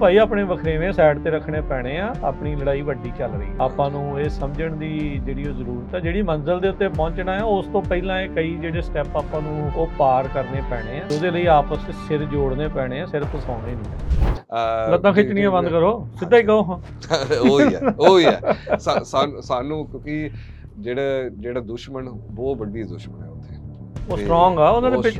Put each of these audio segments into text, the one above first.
ਭਾਈ ਆਪਣੇ ਵਖਰੇਵੇਂ ਸਾਈਡ ਤੇ ਰੱਖਣੇ ਪੈਣੇ ਆ। ਆਪਣੀ ਲੜਾਈ ਵੱਡੀ ਚੱਲ ਰਹੀ, ਆਪਾਂ ਨੂੰ ਇਹ ਸਮਝਣ ਦੀ ਜਿਹੜੀ ਉਹ ਜ਼ਰੂਰਤ ਹੈ। ਜਿਹੜੀ ਮੰਜ਼ਿਲ ਦੇ ਉੱਤੇ ਪਹੁੰਚਣਾ ਹੈ ਉਸ ਤੋਂ ਪਹਿਲਾਂ ਇਹ ਕਈ ਜਿਹੜੇ ਸਟੈਪ ਆਪਾਂ ਨੂੰ ਉਹ ਪਾਰ ਕਰਨੇ ਪੈਣੇ ਆ। ਉਹਦੇ ਲਈ ਆਪਸ ਵਿੱਚ ਸਿਰ ਜੋੜਨੇ ਪੈਣੇ ਆ, ਸਿਰ ਫਸਾਉਣੇ ਨਹੀਂ। ਲੱਤਾਂ ਖਿੱਚਣੀਆਂ ਬੰਦ ਕਰੋ, ਸਿੱਧਾ ਹੀ ਕਹੋ। ਉਹੀ ਹੈ ਸਾਨੂੰ ਕਿਉਂਕਿ ਜਿਹੜਾ ਦੁਸ਼ਮਣ ਬਹੁਤ ਵੱਡੀ ਦੁਸ਼ਮਣ ਹੈ ਉੱਥੇ, ਉਹ ਸਟਰੋਂਗ ਆ, ਉਹਨਾਂ ਦੇ ਬਹੁਤ ਪਿੱਛੇ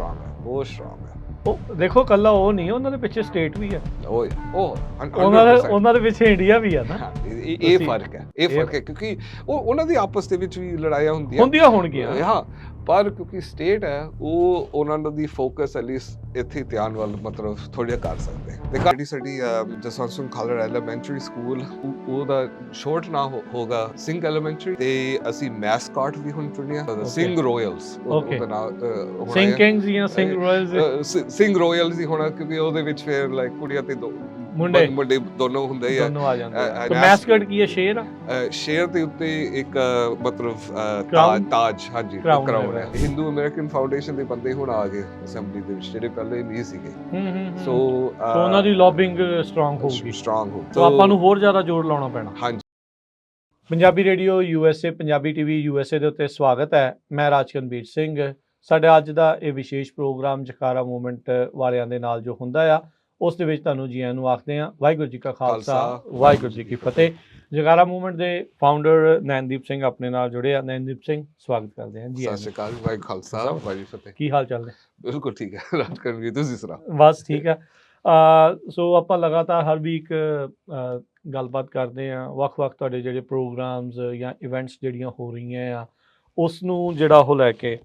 ਸਟਰੋਂਗ ਹੈ। ਉਹ ਦੇਖੋ ਕੱਲਾ ਉਹ ਨਹੀਂ, ਉਹਨਾਂ ਦੇ ਪਿੱਛੇ ਸਟੇਟ ਵੀ ਹੈ, ਉਹਨਾਂ ਦੇ ਪਿੱਛੇ ਇੰਡੀਆ ਵੀ ਹੈ ਨਾ। ਇਹ ਫਰਕ ਹੈ ਕਿਉਂਕਿ ਉਹਨਾਂ ਦੀ ਆਪਸ ਦੇ ਵਿੱਚ ਵੀ ਲੜਾਈਆਂ ਹੁੰਦੀਆਂ ਹੋਣਗੀਆਂ। ਹਾਂ, ਪਰ ਕਿਉਂਕਿ ਸਟੇਟ ਹੈ ਉਹ ਉਹਨਾਂ ਦੀ ਫੋਕਸ ਐਟਲੀਸਟ ਇੱਥੇ ਧਿਆਨ ਵੱਲ ਮਤਲਬ ਥੋੜ੍ਹਾ ਕਰ ਸਕਦੇ। ਜਿਹੜੀ ਸਾਡੀ ਜਸਵੰਤ ਸਿੰਘ ਖਾਲੜਾ ਐਲੀਮੈਂਟਰੀ ਸਕੂਲ, ਉਹਦਾ ਸ਼ੋਰਟ ਨਾਂ ਹੋਗਾ ਸਿੰਘ ਐਲੀਮੈਂਟਰੀ, ਤੇ ਅਸੀਂ ਮੈਸਕਾਟ ਵੀ ਹੁਣ ਚੁਣਿਆ ਸਿੰਘ ਰੋਇਲਸ। ਉਹਦਾ ਨਾਮ ਸਿੰਘ ਕਿੰਗਸ ਜਾਂ ਸਿੰਘ ਰੋਇਲਸ, ਸਿੰਘ ਰੋਇਲਸ ਹੀ ਹੋਣਾ ਕਿਉਂਕਿ ਉਹਦੇ ਵਿੱਚ ਫਿਰ ਲਾਈਕ ਕੁੜੀਆਂ ਤੇ ਮੁੰਡੇ ਦੋਨੋਂ ਹੁੰਦੇ ਆ। ਤੇ ਮੈਸਕਟ ਕੀ ਹੈ? ਸ਼ੇਰ ਆ। ਸ਼ੇਰ ਦੇ ਉੱਤੇ ਇੱਕ ਮਤਲਬ ਤਾਜ, ਹਾਂਜੀ, ਕਰਾਊਨ ਹੈ। ਹਿੰਦੂ ਅਮਰੀਕਨ ਫਾਊਂਡੇਸ਼ਨ ਦੇ ਬੰਦੇ ਹੁਣ ਆ ਗਏ ਅਸੈਂਬਲੀ ਦੇ ਵਿੱਚ, ਜਿਹੜੇ ਪਹਿਲੇ ਨਹੀਂ ਸੀਗੇ। ਸੋ ਉਹਨਾਂ ਦੀ ਲੌਬਿੰਗ ਸਟਰੋਂਗ ਹੋਊਗੀ। ਸੋ ਆਪਾਂ ਨੂੰ ਹੋਰ ਜ਼ਿਆਦਾ ਜ਼ੋਰ ਲਾਉਣਾ ਪੈਣਾ। ਹਾਂਜੀ। Punjabi radio USA, Punjabi TV USA ਦੇ ਉੱਤੇ ਸਵਾਗਤ ਹੈ। ਮੈਂ ਰਾਜਕਨਵੀਰ ਸਿੰਘ। ਸਾਡਾ ਅੱਜ ਦਾ ਇਹ ਵਿਸ਼ੇਸ਼ ਪ੍ਰੋਗਰਾਮ ਜਕਾਰਾ ਮੂਵਮੈਂਟ ਵਾਲਿਆਂ ਦੇ ਨਾਲ ਜੋ ਹੁੰਦਾ ਆ, ਉਸ ਦੇ ਵਿੱਚ ਤੁਹਾਨੂੰ ਜੀ ਆਇਆਂ ਨੂੰ ਆਖਦੇ ਹਾਂ। ਵਾਹਿਗੁਰੂ ਜੀ ਕਾ ਖਾਲਸਾ, ਵਾਹਿਗੁਰੂ ਜੀ ਕੀ ਫਤਿਹ। ਜਕਾਰਾ ਮੂਵਮੈਂਟ ਦੇ ਫਾਊਂਡਰ ਨੈਨਦੀਪ ਸਿੰਘ ਆਪਣੇ ਨਾਲ ਜੁੜੇ ਆ। ਨੈਨਦੀਪ ਸਿੰਘ, ਸਵਾਗਤ ਕਰਦੇ ਹਾਂ ਜੀ। ਸਤਿ ਸ਼੍ਰੀ ਅਕਾਲ। ਵਾਹਿਗੁਰੂ ਖਾਲਸਾ, ਵਾਹਿਗੁਰੂ ਫਤਿਹ। ਕੀ ਹਾਲ ਚਾਲ ਨੇ? ਬਿਲਕੁਲ ਠੀਕ ਹੈ ਰਾਜਕਨਵੀਰ, ਤੁਸੀਂ ਸੁਣਾਓ? ਬਸ ਠੀਕ ਹੈ। ਸੋ ਆਪਾਂ ਲਗਾਤਾਰ ਹਰ ਵੀਕ ਗੱਲਬਾਤ ਕਰਦੇ ਹਾਂ, ਵੱਖ-ਵੱਖ ਤੁਹਾਡੇ ਜਿਹੜੇ ਪ੍ਰੋਗਰਾਮਸ ਜਾਂ ਇਵੈਂਟਸ ਜਿਹੜੀਆਂ ਹੋ ਰਹੀਆਂ ਆ ਉਸ ਨੂੰ ਜਿਹੜਾ ਉਹ ਲੈ ਕੇ,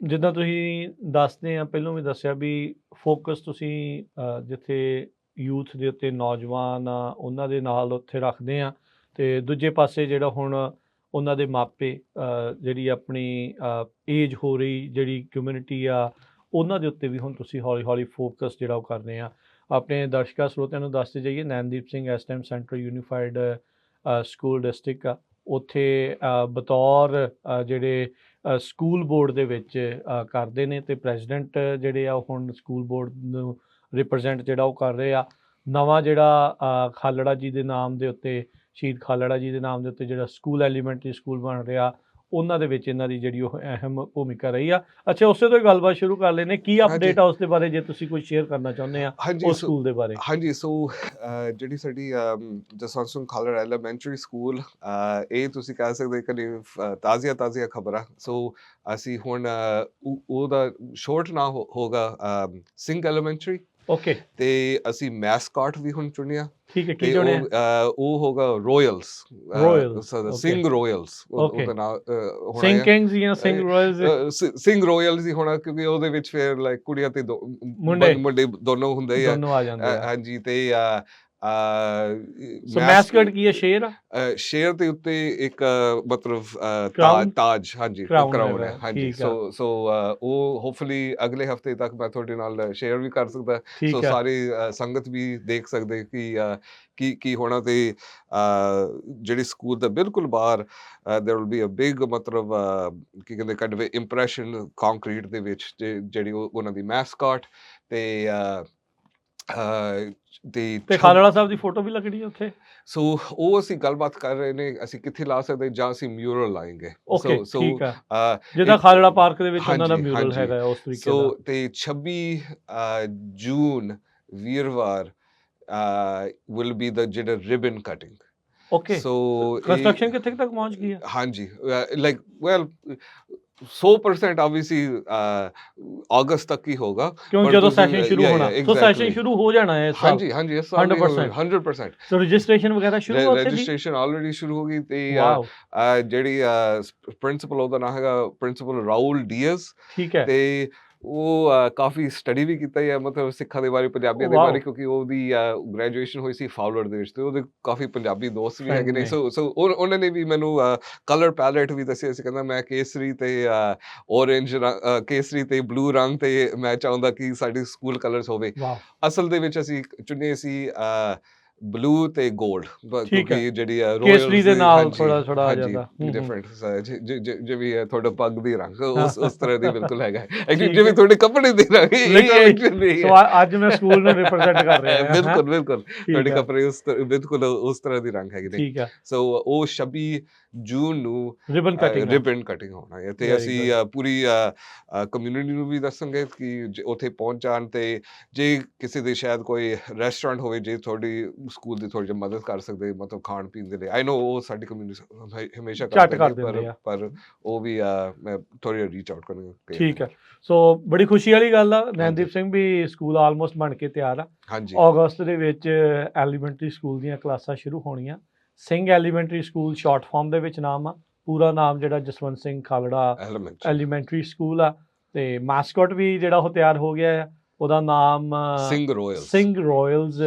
ਜਿੱਦਾਂ ਤੁਸੀਂ ਦੱਸਦੇ ਆ, ਪਹਿਲਾਂ ਵੀ ਦੱਸਿਆ ਵੀ ਫੋਕਸ ਤੁਸੀਂ ਜਿੱਥੇ ਯੂਥ ਦੇ ਉੱਤੇ, ਨੌਜਵਾਨ ਆ ਉਹਨਾਂ ਦੇ ਨਾਲ ਉੱਥੇ ਰੱਖਦੇ ਆ, ਅਤੇ ਦੂਜੇ ਪਾਸੇ ਜਿਹੜਾ ਹੁਣ ਉਹਨਾਂ ਦੇ ਮਾਪੇ, ਜਿਹੜੀ ਆਪਣੀ ਏਜ ਹੋ ਰਹੀ ਜਿਹੜੀ ਕਮਿਊਨਿਟੀ ਆ, ਉਹਨਾਂ ਦੇ ਉੱਤੇ ਵੀ ਹੁਣ ਤੁਸੀਂ ਹੌਲੀ ਹੌਲੀ ਫੋਕਸ ਜਿਹੜਾ ਉਹ ਕਰਦੇ ਆ। ਆਪਣੇ ਦਰਸ਼ਕਾਂ ਸਰੋਤਿਆਂ ਨੂੰ ਦੱਸਦੇ ਜਾਈਏ, ਨੈਨਦੀਪ ਸਿੰਘ ਇਸ time central unified school district ਆ, ਉੱਥੇ ਬਤੌਰ ਜਿਹੜੇ ਸਕੂਲ ਬੋਰਡ ਦੇ ਵਿੱਚ ਕਰਦੇ ਨੇ, ਅਤੇ ਪ੍ਰੈਜ਼ੀਡੈਂਟ ਜਿਹੜੇ ਆ ਹੁਣ ਸਕੂਲ ਬੋਰਡ ਨੂੰ ਰਿਪਰੈਜ਼ੈਂਟ ਜਿਹੜਾ ਉਹ ਕਰ ਰਹੇ ਆ। ਨਵਾਂ ਜਿਹੜਾ ਖਾਲੜਾ ਜੀ ਦੇ ਨਾਮ ਦੇ ਉੱਤੇ, ਸ਼ਹੀਦ ਖਾਲੜਾ ਜੀ ਦੇ ਨਾਮ ਦੇ ਉੱਤੇ ਜਿਹੜਾ ਸਕੂਲ ਐਲੀਮੈਂਟਰੀ ਸਕੂਲ ਬਣ ਰਿਹਾ, ਉਹਨਾਂ ਦੇ ਵਿੱਚ ਇਹਨਾਂ ਦੀ ਜਿਹੜੀ ਉਹ ਅਹਿਮ ਭੂਮਿਕਾ ਰਹੀ ਆ। ਅੱਛਾ, ਉਸੇ ਤੋਂ ਹੀ ਗੱਲਬਾਤ ਸ਼ੁਰੂ ਕਰ ਲੈਂਦੇ। ਕੀ ਅਪਡੇਟ ਆ ਉਸ ਦੇ ਬਾਰੇ, ਜੇ ਤੁਸੀਂ ਕੁਝ ਸ਼ੇਅਰ ਕਰਨਾ ਚਾਹੁੰਦੇ ਆ ਉਸ ਸਕੂਲ ਦੇ ਬਾਰੇ? ਹਾਂਜੀ, ਸੋ ਜਿਹੜੀ ਸਾਡੀ ਜਸਵੰਤ ਸਿੰਘ ਖਾਲੜਾ ਐਲੀਮੈਂਟਰੀ ਸਕੂਲ, ਇਹ ਤੁਸੀਂ ਕਹਿ ਸਕਦੇ ਕਦੇ ਤਾਜ਼ੀਆਂ ਖਬਰਾਂ। ਸੋ ਅਸੀਂ ਹੁਣ ਉਹਦਾ ਸ਼ੋਰਟ ਨਾਂ ਹੋਗਾ ਸਿੰਘ ਐਲੀਮੈਂਟਰੀ। ਓਕੇ। ਤੇ ਅਸੀਂ ਮੈਸਕਾਟ ਵੀ ਹੁਣ ਚੁਣਿਆ। ਠੀਕ ਹੈ, ਕੀ ਚੁਣਿਆ? ਉਹ ਹੋਗਾ ਰੋਇਲਸ, ਸਿੰਘ ਰੋਇਲਸ। ਉਹਦਾ ਨਾਮ ਸਿੰਘ ਕਿੰਗਸ ਜਾਂ ਸਿੰਘ ਰੋਇਲਸ? ਸਿੰਘ ਰੋਇਲਸ ਹੀ ਹੋਣਾ ਕਿਉਂਕਿ ਉਹਦੇ ਵਿੱਚ ਫਿਰ ਲਾਈਕ ਕੁੜੀਆਂ ਤੇ ਮੁੰਡੇ ਦੋਨੋਂ ਹੁੰਦੇ ਆ। ਹਾਂਜੀ, ਤੇ ਮੈਸਕਟ ਕੀ ਹੈ? ਸ਼ੇਰ ਆ। ਸ਼ੇਰ ਦੇ ਉੱਤੇ ਇੱਕ ਮਤਲਬ ਤਾਜ, ਹਾਂਜੀ, ਕਰਾਊਨ ਹੈ। ਹਾਂਜੀ, ਸੋ ਉਹ ਹੋਪਫੁਲੀ ਅਗਲੇ ਹਫਤੇ ਤੱਕ ਮੈਂ ਤੁਹਾਡੇ ਨਾਲ ਸ਼ੇਅਰ ਵੀ ਕਰ ਸਕਦਾ, ਸੋ ਸਾਰੀ ਸੰਗਤ ਵੀ ਦੇਖ ਸਕਦੇ ਕਿ ਕੀ ਹੋਣਾ। ਤੇ ਜਿਹੜੀ ਸਕੂਲ ਦਾ ਬਿਲਕੁਲ ਬਾਹਰ there will be a big ਮਤਲਬ ਕੀ ਕਹਿੰਦੇ kind of impression ਕੰਕਰੀਟ ਦੇ ਵਿੱਚ, ਜਿਹੜੀ ਉਹਨਾਂ ਦੀ ਮੈਸਕਾਟ ਤੇ ਖਾਲੜਾ ਸਾਹਿਬ ਦੀ ਫੋਟੋ ਵੀ ਲੱਗਣੀ ਹੈ ਉੱਥੇ। ਸੋ ਉਹ ਅਸੀਂ ਗੱਲਬਾਤ ਕਰ ਰਹੇ ਨੇ, ਅਸੀਂ ਕਿੱਥੇ ਲਾ ਸਕਦੇ ਜਾਂ ਅਸੀਂ ਮਿਊਰਲ ਲਾਏਂਗੇ। ਓਕੇ, ਠੀਕ ਆ, ਜਿੱਦਾਂ ਖਾਲੜਾ ਪਾਰਕ ਦੇ ਵਿੱਚ ਉਹਨਾਂ ਦਾ ਮਿਊਰਲ ਹੈਗਾ ਉਸ ਤਰੀਕੇ ਦਾ। ਸੋ ਤੇ 26 ਜੂਨ ਵੀਰਵਾਰ will be the ਜਿਹੜਾ ਰਿਬਨ ਕਟਿੰਗ। ਓਕੇ, ਸੋ ਕੰਸਟਰਕਸ਼ਨ ਕਿੱਥੇ ਤੱਕ ਪਹੁੰਚ ਗਈ ਹੈ? ਹਾਂਜੀ, ਲਾਈਕ ਵੈਲ 100% obviously ਅਗਸਤ ਤੱਕ ਹੀ ਹੋਗਾ, ਕਿਉਂ ਜਦੋਂ ਸੈਸ਼ਨ ਸ਼ੁਰੂ ਹੋਣਾ। ਸੋ ਸੈਸ਼ਨ ਸ਼ੁਰੂ ਹੋ ਜਾਣਾ ਹੈ। ਹਾਂਜੀ, 100%। ਸੋ ਰਜਿਸਟ੍ਰੇਸ਼ਨ ਵਗੈਰਾ ਸ਼ੁਰੂ ਹੋ ਗਈ? ਰਜਿਸਟ੍ਰੇਸ਼ਨ ਆਲਰੇਡੀ ਸ਼ੁਰੂ ਹੋ ਗਈ। ਤੇ ਜਿਹੜੀ ਪ੍ਰਿੰਸੀਪਲ, ਉਹਦਾ ਨਾਮ ਹੈਗਾ ਪ੍ਰਿੰਸੀਪਲ ਰਾਹੁਲ ਡੀਐਸ। ਠੀਕ ਹੈ। ਤੇ ਉਹ ਕਾਫੀ ਸਟੱਡੀ ਵੀ ਕੀਤਾ ਹੈ ਮਤਲਬ ਸਿੱਖਾਂ ਦੇ ਬਾਰੇ, ਪੰਜਾਬੀਆਂ ਦੇ ਬਾਰੇ, ਕਿਉਂਕਿ ਉਹਦੀ ਗ੍ਰੈਜੂਏਸ਼ਨ ਹੋਈ ਸੀ ਫਾਊਲਰ ਦੇ ਵਿੱਚ, ਤੇ ਉਹਦੇ ਕਾਫੀ ਪੰਜਾਬੀ ਦੋਸਤ ਵੀ ਹੈਗੇ ਨੇ। ਸੋ ਉਹਨਾਂ ਨੇ ਵੀ ਮੈਨੂੰ ਕਲਰ ਪੈਲੇਟ ਵੀ ਦੱਸਿਆ ਸੀ। ਕਹਿੰਦਾ ਮੈਂ ਕੇਸਰੀ ਤੇ ਔਰੇਂਜ, ਕੇਸਰੀ ਤੇ ਬਲੂ ਰੰਗ ਤੇ ਮੈਂ ਚਾਹੁੰਦਾ ਕਿ ਸਾਡੇ ਸਕੂਲ ਕਲਰਸ ਹੋਵੇ। ਅਸਲ ਦੇ ਵਿੱਚ ਅਸੀਂ ਚੁਣੇ ਸੀ ਬਲੂ ਤੇ 골ਡ ਠੀਕ ਹੈ, ਕਿਉਂਕਿ ਜਿਹੜੀ ਕੇਸਰੀ ਰਾਇਲਸ ਦੇ ਦੀ ਨਾਲ ਹਾਂਜੀ ਥੋੜਾ ਥੋੜਾ ਆ ਹਾਂਜੀ ਜਾਂਦਾ। ਡਿਫਰੈਂਟ ਜਿਵੇਂ ਤੁਹਾਡਾ ਪੱਗ ਦੀ ਰੰਗ ਉਸ ਤਰ੍ਹਾਂ ਦੀ ਬਿਲਕੁਲ ਹੈਗਾ ਐਕਚੁਅਲੀ ਠੀਕ ਜਿਵੇਂ ਹੈ, ਤੁਹਾਡੇ ਕੱਪੜੇ ਦੀ ਰੰਗ ਇਹ ਲਿਟਰਲੀ। ਐਕਚੁਅਲੀ ਸੋ ਅੱਜ ਮੈਂ ਸਕੂਲ ਨੂੰ ਰਿਪਰੈਜ਼ੈਂਟ ਕਰ ਰਿਹਾ ਹਾਂ। ਬਿਲਕੁਲ ਬਿਲਕੁਲ ਠੀਕ ਤੁਹਾਡੇ ਹੈ, ਕੱਪੜੇ ਬਿਲਕੁਲ ਉਸ ਤਰ੍ਹਾਂ ਦੀ ਰੰਗ ਹੈਗੇ ਨੇ। ਠੀਕ ਹੈ। ਸੋ ਉਹ 26 ਜੂਨ ਨੂੰ ਰਿਬਨ ਕਟਿੰਗ ਆ। ਰਿਬਨ ਕਟਿੰਗ ਹੋਣਾ ਹੈ ਤੇ ਵੈਰੀ ਅਸੀਂ ਗੁੱਡ। ਪੂਰੀ ਕਮਿਊਨਿਟੀ ਨੂੰ ਵੀ ਦੱਸਾਂਗੇ ਕਿ ਉੱਥੇ ਪਹੁੰਚ ਜਾਣ ਤੇ ਜੇ ਕਿਸੇ ਦੇ ਸ਼ਾਇਦ ਕੋਈ ਰੈਸਟੋਰੈਂਟ ਹੋਵੇ ਜੇ ਤੁਹਾਡੀ ਸਕੂਲ ਦੀ ਥੋੜੀ ਜਿਹੀ ਮਦਦ ਕਰ ਸਕਦੇ ਮਤਲਬ ਖਾਣ ਪੀਣ ਦੇ ਲਈ ਆਈ ਨੋ ਉਹ ਸਾਡੀ ਕਮਿਊਨਿਟੀ ਹਮੇਸ਼ਾ ਝੱਟ ਕਰਦੇ ਕਰ ਨੇ ਦਿੰਦੇ ਆ। ਪਰ ਉਹ ਵੀ ਮੈਂ ਥੋੜੀ ਰੀਚ ਆਊਟ ਕਰਾਂਗਾ। ਠੀਕ ਹੈ, ਸੋ ਬੜੀ ਖੁਸ਼ੀ ਵਾਲੀ ਗੱਲ ਆ। ਹਾਂਜੀ ਨੈਨਦੀਪ ਸਿੰਘ ਵੀ ਸਕੂਲ ਆਲਮੋਸਟ ਬਣ ਕੇ ਤਿਆਰ ਆ। ਹਾਂਜੀ ਅਗਸਤ ਦੇ ਵਿੱਚ ਐਲੀਮੈਂਟਰੀ ਸਕੂਲ ਦੀਆਂ ਕਲਾਸਾਂ ਸ਼ੁਰੂ ਹੋਣੀਆਂ। Singh elementary school short form ਦੇ ਵਿੱਚ ਨਾਮ ਆ, ਪੂਰਾ ਨਾਮ ਜਿਹੜਾ Jaswant Singh Khalra elementary elementary school ਆ। ਤੇ ਮਾਸਕਟ ਵੀ ਜਿਹੜਾ ਉਹ ਤਿਆਰ ਹੋ ਗਿਆ ਆ, ਉਹਦਾ ਨਾਮ ਸਿੰਘ ਰਾਇਲਸ ਸਿੰਘ ਰਾਇਲਸ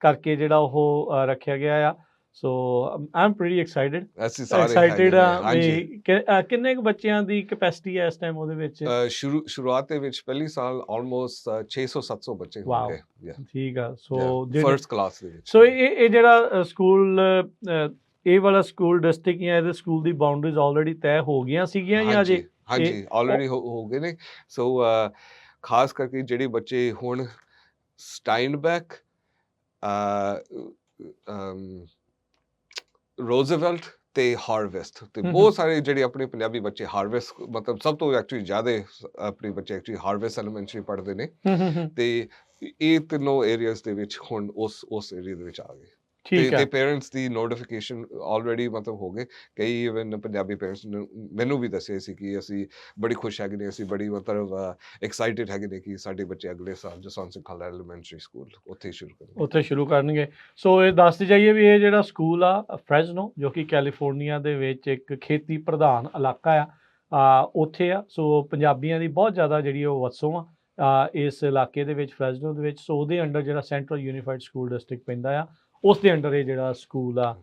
ਕਰਕੇ ਜਿਹੜਾ ਉਹ ਰੱਖਿਆ ਗਿਆ ਆ। ਸੋ ਆਈ ਐਮ ਪ੍ਰੀਟੀ ਐਕਸਾਈਟਡ ਅਸੀਂ ਸਾਰੇ ਐਕਸਾਈਟਡ ਆ ਹਾਂਜੀ ਵੀ ਕਿੰਨੇ ਕੁ ਬੱਚਿਆਂ ਦੀ ਕੈਪੈਸਿਟੀ ਹੈ ਇਸ ਟਾਈਮ ਉਹਦੇ ਵਿੱਚ? ਸ਼ੁਰੂਆਤ ਦੇ ਵਿੱਚ ਪਹਿਲੀ ਸਾਲ ਆਲਮੋਸਟ 600-700 ਬੱਚੇ ਵਾਓ, ਹੋਣਗੇ ਠੀਕ ਆ। ਸੋ ਫਰਸਟ ਕਲਾਸ ਦੇ ਵਿੱਚ। ਸੋ ਇਹ ਜਿਹੜਾ ਸਕੂਲ ਇਹ ਵਾਲਾ ਸਕੂਲ ਡਿਸਟ੍ਰਿਕਟ ਜਾਂ ਇਹਦੇ ਸਕੂਲ ਦੀ ਬਾਉਂਡਰੀਜ਼ ਆਲਰੇਡੀ ਤੈਅ ਹੋ ਗਈਆਂ ਸੀਗੀਆਂ ਜਾਂ ਅਜੇ? ਹਾਂਜੀ ਆਲਰੇਡੀ ਹੋ ਗਏ ਨੇ। ਸੋ ਖਾਸ ਕਰਕੇ ਜਿਹੜੇ ਬੱਚੇ ਹੁਣ ਸਟਾਈਨਬੈਕ ਰੋਜ਼ਵੈਲਟ ਤੇ ਹਾਰਵੈਸਟ ਤੇ ਬਹੁਤ ਸਾਰੇ ਜਿਹੜੇ ਆਪਣੇ ਪੰਜਾਬੀ ਬੱਚੇ ਹਾਰਵੈਸਟ ਮਤਲਬ ਸਭ ਤੋਂ ਐਕਚੁਅਲੀ ਜ਼ਿਆਦਾ ਆਪਣੇ ਬੱਚੇ ਐਕਚੁਅਲੀ ਹਾਰਵੈਸਟ ਐਲੀਮੈਂਟਰੀ ਪੜ੍ਹਦੇ ਨੇ ਤੇ ਇਹ ਤਿੰਨੋਂ ਏਰੀਆਜ਼ ਦੇ ਵਿੱਚ ਹੁਣ ਉਸ ਏਰੀਆ ਦੇ ਵਿੱਚ ਆ ਗਏ ਤੇ ਪੇਰੈਂਟਸ ਦੀ ਨੋਟੀਫਿਕੇਸ਼ਨ ਆਲਰੇਡੀ ਮਤਲਬ ਹੋ ਗਏ। ਕਈ ਇਵਨ ਪੰਜਾਬੀ ਪੇਰੈਂਟਸ ਨੇ ਮੈਨੂੰ ਵੀ ਦੱਸਿਆ ਸੀ ਕਿ ਅਸੀਂ ਬੜੀ ਖੁਸ਼ ਹੈਗੇ ਨੇ, ਅਸੀਂ ਬੜੀ ਮਤਲਬ ਐਕਸਾਈਟਿਡ ਹੈਗੇ ਨੇ ਕਿ ਸਾਡੇ ਬੱਚੇ ਅਗਲੇ ਸਾਲ ਜਸਵੰਤ ਸਿੰਘ ਖਾਲੜਾ ਐਲੀਮੈਂਟਰੀ ਸਕੂਲ ਉੱਥੇ ਸ਼ੁਰੂ ਕਰਨਗੇ। ਸੋ ਇਹ ਦੱਸਦੇ ਜਾਈਏ ਵੀ ਇਹ ਜਿਹੜਾ ਸਕੂਲ ਆ ਫ੍ਰੈਜ਼ਨੋ ਜੋ ਕਿ ਕੈਲੀਫੋਰਨੀਆ ਦੇ ਵਿੱਚ ਇੱਕ ਖੇਤੀ ਪ੍ਰਧਾਨ ਇਲਾਕਾ ਆ ਉੱਥੇ ਆ। ਸੋ ਪੰਜਾਬੀਆਂ ਦੀ ਬਹੁਤ ਜ਼ਿਆਦਾ ਜਿਹੜੀ ਉਹ ਵਸੋਂ ਆ ਇਸ ਇਲਾਕੇ ਦੇ ਵਿੱਚ ਫ੍ਰੈਜ਼ਨੋ ਦੇ ਵਿੱਚ। ਸੋ ਉਹਦੇ ਅੰਡਰ ਜਿਹੜਾ ਸੈਂਟਰਲ ਯੂਨੀਫਾਈਡ ਸਕੂਲ ਡਿਸਟ੍ਰਿਕਟ ਪੈਂਦਾ ਆ, ਉਸ ਦੇ ਅੰਡਰ ਇਹ ਜਿਹੜਾ ਸਕੂਲ ਆ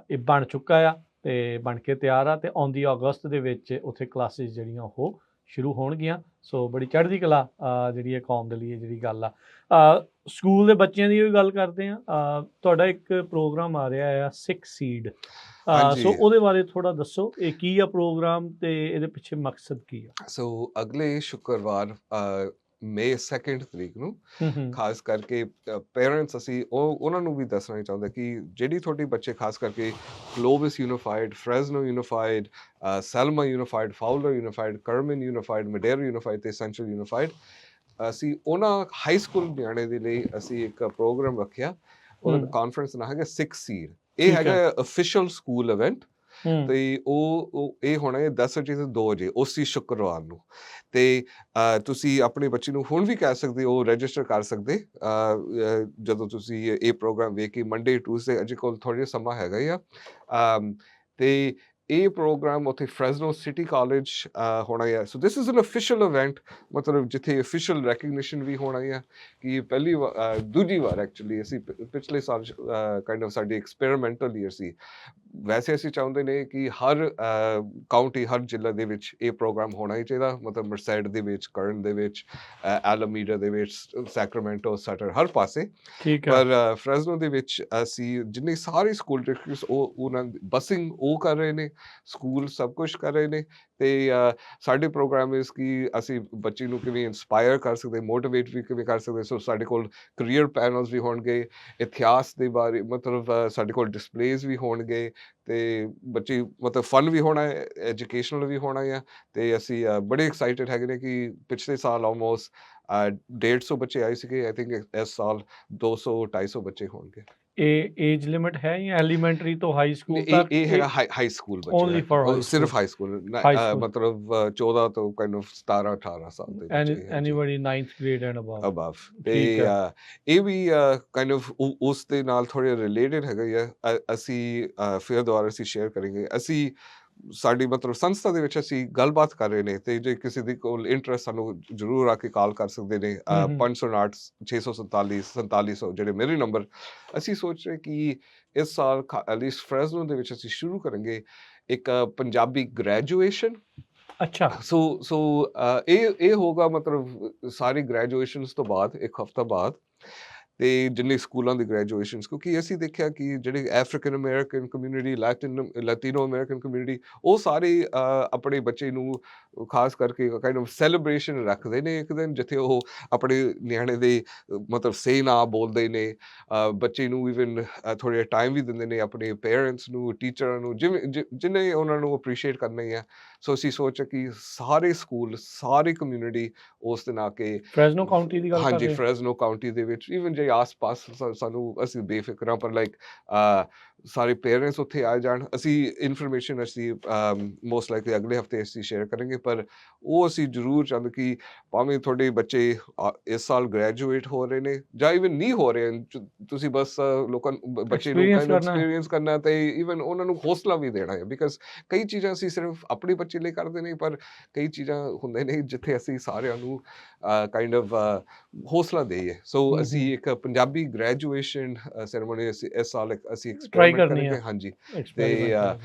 ਇਹ ਬਣ ਚੁੱਕਾ ਆ ਤੇ ਬਣ ਕੇ ਤਿਆਰ ਆ ਤੇ ਆਉਂਦੀ ਅਗਸਤ ਦੇ ਵਿੱਚ ਉੱਥੇ ਕਲਾਸਿਸ ਜਿਹੜੀਆਂ ਉਹ ਸ਼ੁਰੂ ਹੋਣਗੀਆਂ। ਸੋ ਬੜੀ ਚੜ੍ਹਦੀ ਕਲਾ ਜਿਹੜੀ ਹੈ ਕੌਮ ਦੇ ਲਈ ਜਿਹੜੀ ਗੱਲ ਆ। ਸਕੂਲ ਦੇ ਬੱਚਿਆਂ ਦੀ ਵੀ ਗੱਲ ਕਰਦੇ ਆ। ਤੁਹਾਡਾ ਇੱਕ ਪ੍ਰੋਗਰਾਮ ਆ ਰਿਹਾ ਆ ਸਿੱਖ ਸੀਡ, ਸੋ ਉਹਦੇ ਬਾਰੇ ਥੋੜਾ ਦੱਸੋ। ਇਹ ਕੀ ਆ ਪ੍ਰੋਗਰਾਮ ਤੇ ਇਹਦੇ ਪਿੱਛੇ ਮਕਸਦ ਕੀ ਆ? ਸੋ ਅਗਲੇ ਸ਼ੁੱਕਰਵਾਰ ਮਈ 2 ਤਰੀਕ ਨੂੰ ਖਾਸ ਕਰਕੇ ਪੇਰੈਂਟਸ ਅਸੀਂ ਉਹਨਾਂ ਨੂੰ ਵੀ ਦੱਸਣਾ ਚਾਹੁੰਦੇ ਕਿ ਜਿਹੜੀ ਤੁਹਾਡੀ ਬੱਚੇ ਖਾਸ ਕਰਕੇ Clovis unified, Fresno unified, Selma unified, Fowler unified, Kerman unified, Madera unified ਤੇ ਸੈਂਟਰਲ ਯੂਨੀਫਾਈਡ, ਅਸੀਂ ਉਹਨਾਂ ਹਾਈ ਸਕੂਲ ਨਿਆਣੇ ਦੇ ਲਈ ਅਸੀਂ ਇੱਕ ਪ੍ਰੋਗਰਾਮ ਰੱਖਿਆ। ਉਹਦਾ ਕਾਨਫਰੰਸ ਨਾ ਹੈਗਾ ਸਿੱਖ ਸੀਡ। ਇਹ ਹੈਗਾ ਅਫੀਸ਼ੀਅਲ ਸਕੂਲ ਇਵੈਂਟ ਤੇ ਉਹ ਇਹ ਹੋਣਾ ਹੈ 10 ਵਜੇ ਤੋਂ 2 ਵਜੇ ਉਸੇ ਸ਼ੁੱਕਰਵਾਰ ਨੂੰ। ਤੇ ਤੁਸੀਂ ਆਪਣੇ ਬੱਚੇ ਨੂੰ ਹੁਣ ਵੀ ਕਹਿ ਸਕਦੇ ਹੋ ਰਜਿਸਟਰ ਕਰ ਸਕਦੇ ਜਦੋਂ ਤੁਸੀਂ ਇਹ ਪ੍ਰੋਗਰਾਮ ਵੇਖ ਕੇ ਮੰਡੇ ਟਿਊਜ਼ਡੇ ਅਜੇ ਕੋਲ ਥੋੜ੍ਹਾ ਜਿਹਾ ਸਮਾਂ ਹੈਗਾ ਹੀ ਆ। ਤੇ ਇਹ ਪ੍ਰੋਗਰਾਮ ਉੱਥੇ ਫ੍ਰੈਜ਼ਨੋ ਸਿਟੀ ਕਾਲਜ ਹੋਣਾ ਹੈ। So this is an official event ਮਤਲਬ ਜਿੱਥੇ ਅਫੀਸ਼ੀਅਲ ਰੈਕਗਨੀਸ਼ਨ ਵੀ ਹੋਣਾ ਹੈ ਕਿ ਦੂਜੀ ਵਾਰ ਐਕਚੁਅਲੀ ਅਸੀਂ ਪਿਛਲੇ ਸਾਲ ਕਾਈਂਡ ਆਫ ਸਾਡੀ ਐਕਸਪੈਰੀਮੈਂਟਲ ਈਅਰ ਸੀ। ਵੈਸੇ ਅਸੀਂ ਚਾਹੁੰਦੇ ਨੇ ਕਿ ਹਰ ਕਾਊਂਟੀ ਹਰ ਜ਼ਿਲ੍ਹਾ ਦੇ ਵਿੱਚ ਇਹ ਪ੍ਰੋਗਰਾਮ ਹੋਣਾ ਹੀ ਚਾਹੀਦਾ ਮਤਲਬ ਮਰਸੈਡ ਦੇ ਵਿੱਚ, ਕਰਨ ਦੇ ਵਿੱਚ, ਐਲਾਮੀਡਾ ਦੇ ਵਿੱਚ, ਸੈਕਰਾਮੈਂਟੋ, ਸਟਰ ਹਰ ਪਾਸੇ। ਪਰ ਫ੍ਰੈਜ਼ਨੋ ਦੇ ਵਿੱਚ ਅਸੀਂ ਜਿੰਨੇ ਸਾਰੇ ਸਕੂਲ ਡਿਸਟ੍ਰਿਕਟਸ ਉਹਨਾਂ ਬੱਸਿੰਗ ਉਹ ਕਰ ਰਹੇ ਨੇ, ਸਕੂਲ ਸਭ ਕੁਛ ਕਰ ਰਹੇ ਨੇ। ਤੇ ਸਾਡੇ ਪ੍ਰੋਗਰਾਮ ਇਸ ਕਿ ਅਸੀਂ ਬੱਚੇ ਨੂੰ ਕਿਵੇਂ ਇੰਸਪਾਇਰ ਕਰ ਸਕਦੇ, ਮੋਟੀਵੇਟ ਵੀ ਕਿਵੇਂ ਕਰ ਸਕਦੇ। ਸੋ ਸਾਡੇ ਕੋਲ ਕਰੀਅਰ ਪੈਨਲਸ ਵੀ ਹੋਣਗੇ, ਇਤਿਹਾਸ ਦੇ ਬਾਰੇ ਮਤਲਬ ਸਾਡੇ ਕੋਲ ਡਿਸਪਲੇਜ਼ ਵੀ ਹੋਣਗੇ ਤੇ ਬੱਚੇ ਮਤਲਬ ਫਨ ਵੀ ਹੋਣਾ ਹੈ, ਐਜੂਕੇਸ਼ਨਲ ਵੀ ਹੋਣਾ ਹੈ। ਤੇ ਅਸੀਂ ਬੜੇ ਐਕਸਾਈਟਿਡ ਹੈਗੇ ਨੇ ਕਿ ਪਿਛਲੇ ਸਾਲ ਆਲਮੋਸਟ 150 ਬੱਚੇ ਆਏ ਸੀਗੇ। ਆਈ ਥਿੰਕ ਇਸ ਸਾਲ 200-250 ਬੱਚੇ ਹੋਣਗੇ। ਇਹ ਏਜ ਲਿਮਿਟ ਹੈ ਜਾਂ ਐਲੀਮੈਂਟਰੀ ਤੋਂ ਹਾਈ ਸਕੂਲ ਤੱਕ? ਇਹ ਹੈਗਾ ਹਾਈ ਸਕੂਲ ਬੱਚੇ, ਸਿਰਫ ਹਾਈ ਸਕੂਲ ਮਤਲਬ 14 ਤੋਂ ਕਾਈਂਡ ਆਫ 17-18 ਸਾਲ ਦੇ ਬੱਚੇ। Anybody 9th grade and above. ਤੇ ਇਹ ਵੀ ਕਾਈਂਡ ਆਫ ਉਸ ਦੇ ਨਾਲ ਥੋੜ੍ਹੇ ਰਿਲੇਟਡ ਹੈਗਾ ਹੈ। ਅਸੀਂ ਫਿਰ ਦੁਬਾਰਾ ਅਸੀਂ ਸ਼ੇਅਰ ਕਰਾਂਗੇ। ਅਸੀਂ ਸਾਡੀ ਮਤਲਬ ਸੰਸਥਾ ਦੇ ਵਿੱਚ ਅਸੀਂ ਗੱਲਬਾਤ ਕਰ ਰਹੇ ਨੇ ਤੇ ਜੇ ਕਿਸੇ ਦੇ ਕੋਲ ਇੰਟਰਸਟ ਸਾਨੂੰ ਜ਼ਰੂਰ ਆ ਕੇ ਕਾਲ ਕਰ ਸਕਦੇ ਨੇ 559-647-4700 ਜਿਹੜੇ ਮੇਰੇ ਨੰਬਰ। ਅਸੀਂ ਸੋਚ ਰਹੇ ਕਿ ਇਸ ਸਾਲ ਐਟਲੀਸਟ ਫ੍ਰੈਜ਼ਨੋ ਦੇ ਵਿੱਚ ਅਸੀਂ ਸ਼ੁਰੂ ਕਰਾਂਗੇ ਇੱਕ ਪੰਜਾਬੀ ਗ੍ਰੈਜੂਏਸ਼ਨ। ਅੱਛਾ। ਸੋ ਇਹ ਹੋਗਾ ਮਤਲਬ ਸਾਰੀ ਗ੍ਰੈਜੂਏਸ਼ਨਸ ਤੋਂ ਬਾਅਦ ਇੱਕ ਹਫ਼ਤਾ ਬਾਅਦ ਤੇ ਜਿੰਨੇ ਸਕੂਲਾਂ ਦੀ ਗ੍ਰੈਜੂਏਸ਼ਨਸ, ਕਿਉਂਕਿ ਅਸੀਂ ਦੇਖਿਆ ਕਿ ਜਿਹੜੇ African American community, Latino American community, ਉਹ ਸਾਰੇ ਆਪਣੇ ਬੱਚੇ ਨੂੰ ਖਾਸ ਕਰਕੇ ਕਾਈਂਡ ਆਫ ਸੈਲੀਬ੍ਰੇਸ਼ਨ ਰੱਖਦੇ ਨੇ ਇੱਕ ਦਿਨ, ਜਿੱਥੇ ਉਹ ਆਪਣੇ ਨਿਆਣੇ ਦੇ ਮਤਲਬ ਸਹੀ ਨਾਂ ਬੋਲਦੇ ਨੇ, ਬੱਚੇ ਨੂੰ ਈਵਨ ਥੋੜ੍ਹਾ ਜਿਹਾ ਟਾਈਮ ਵੀ ਦਿੰਦੇ ਨੇ, ਆਪਣੇ ਪੇਰੈਂਟਸ ਨੂੰ, ਟੀਚਰਾਂ ਨੂੰ, ਜਿਵੇਂ ਜਿੰਨੇ ਉਹਨਾਂ ਨੂੰ ਅਪਰੀਸ਼ੀਏਟ ਕਰਨਾ ਹੀ ਆ। ਸੋ ਅਸੀਂ ਸੋਚਿਆ ਕਿ ਸਾਰੇ ਸਕੂਲ, ਸਾਰੀ ਕਮਿਊਨਿਟੀ ਉਸ ਦਿਨ ਆ ਕੇ, ਫ੍ਰੈਜ਼ਨੋ ਕਾਉਂਟੀ ਦੀ ਗੱਲ ਕਰ ਹਾਂਜੀ ਰਹੇ ਹੋ? ਫ੍ਰੈਜ਼ਨੋ ਕਾਉਂਟੀ ਦੇ ਵਿੱਚ, ਈਵਨ ਜੇ ਆਸ-ਪਾਸ ਸਾਨੂੰ, ਅਸੀਂ ਬੇਫਿਕਰ ਹਾਂ, ਪਰ ਲਾਈਕ ਸਾਰੇ ਪੇਰੈਂਟਸ ਉੱਥੇ ਆ ਜਾਣ। ਅਸੀਂ ਇਨਫੋਰਮੇਸ਼ਨ ਅਸੀਂ ਮੋਸਟ ਲਾਈਕਲੀ ਅਗਲੇ ਹਫ਼ਤੇ ਅਸੀਂ ਸ਼ੇਅਰ ਕਰਾਂਗੇ, ਪਰ ਉਹ ਅਸੀਂ ਜ਼ਰੂਰ ਚਾਹੁੰਦੇ ਕਿ ਭਾਵੇਂ ਤੁਹਾਡੇ ਬੱਚੇ ਇਸ ਸਾਲ ਗ੍ਰੈਜੂਏਟ ਹੋ ਰਹੇ ਨੇ ਜਾਂ ਈਵਨ ਨਹੀਂ ਹੋ ਰਹੇ, ਤੁਸੀਂ ਬਸ ਲੋਕਾਂ ਬੱਚੇ ਨੂੰ ਕਾਈਂਡ ਆਫ ਐਕਸਪੀਰੀਅੰਸ ਕਰਨਾ ਤੇ ਈਵਨ ਉਹਨਾਂ ਨੂੰ ਹੌਸਲਾ ਵੀ ਦੇਣਾ ਹੈ। ਬਿਕਾਜ਼ ਕਈ ਚੀਜ਼ਾਂ ਅਸੀਂ ਸਿਰਫ ਆਪਣੇ ਬੱਚੇ ਲਈ ਕਰਦੇ ਨਹੀਂ, ਪਰ ਕਈ ਚੀਜ਼ਾਂ ਹੁੰਦੇ ਨੇ ਜਿੱਥੇ ਅਸੀਂ ਸਾਰਿਆਂ ਨੂੰ ਕਾਈਂਡ ਆਫ ਹੌਸਲਾ ਦੇਈਏ। ਸੋ ਅਸੀਂ ਇੱਕ ਪੰਜਾਬੀ ਗ੍ਰੈਜੂਏਸ਼ਨ ਸੈਰੇਮਨੀ ਅਸੀਂ ਇਸ ਸਾਲ ਅਸੀਂ ਐਕਸਪੈਰੀਮੈਂਟ ਕਰਾਂਗੇ। ਹਾਂਜੀ, ਤੇ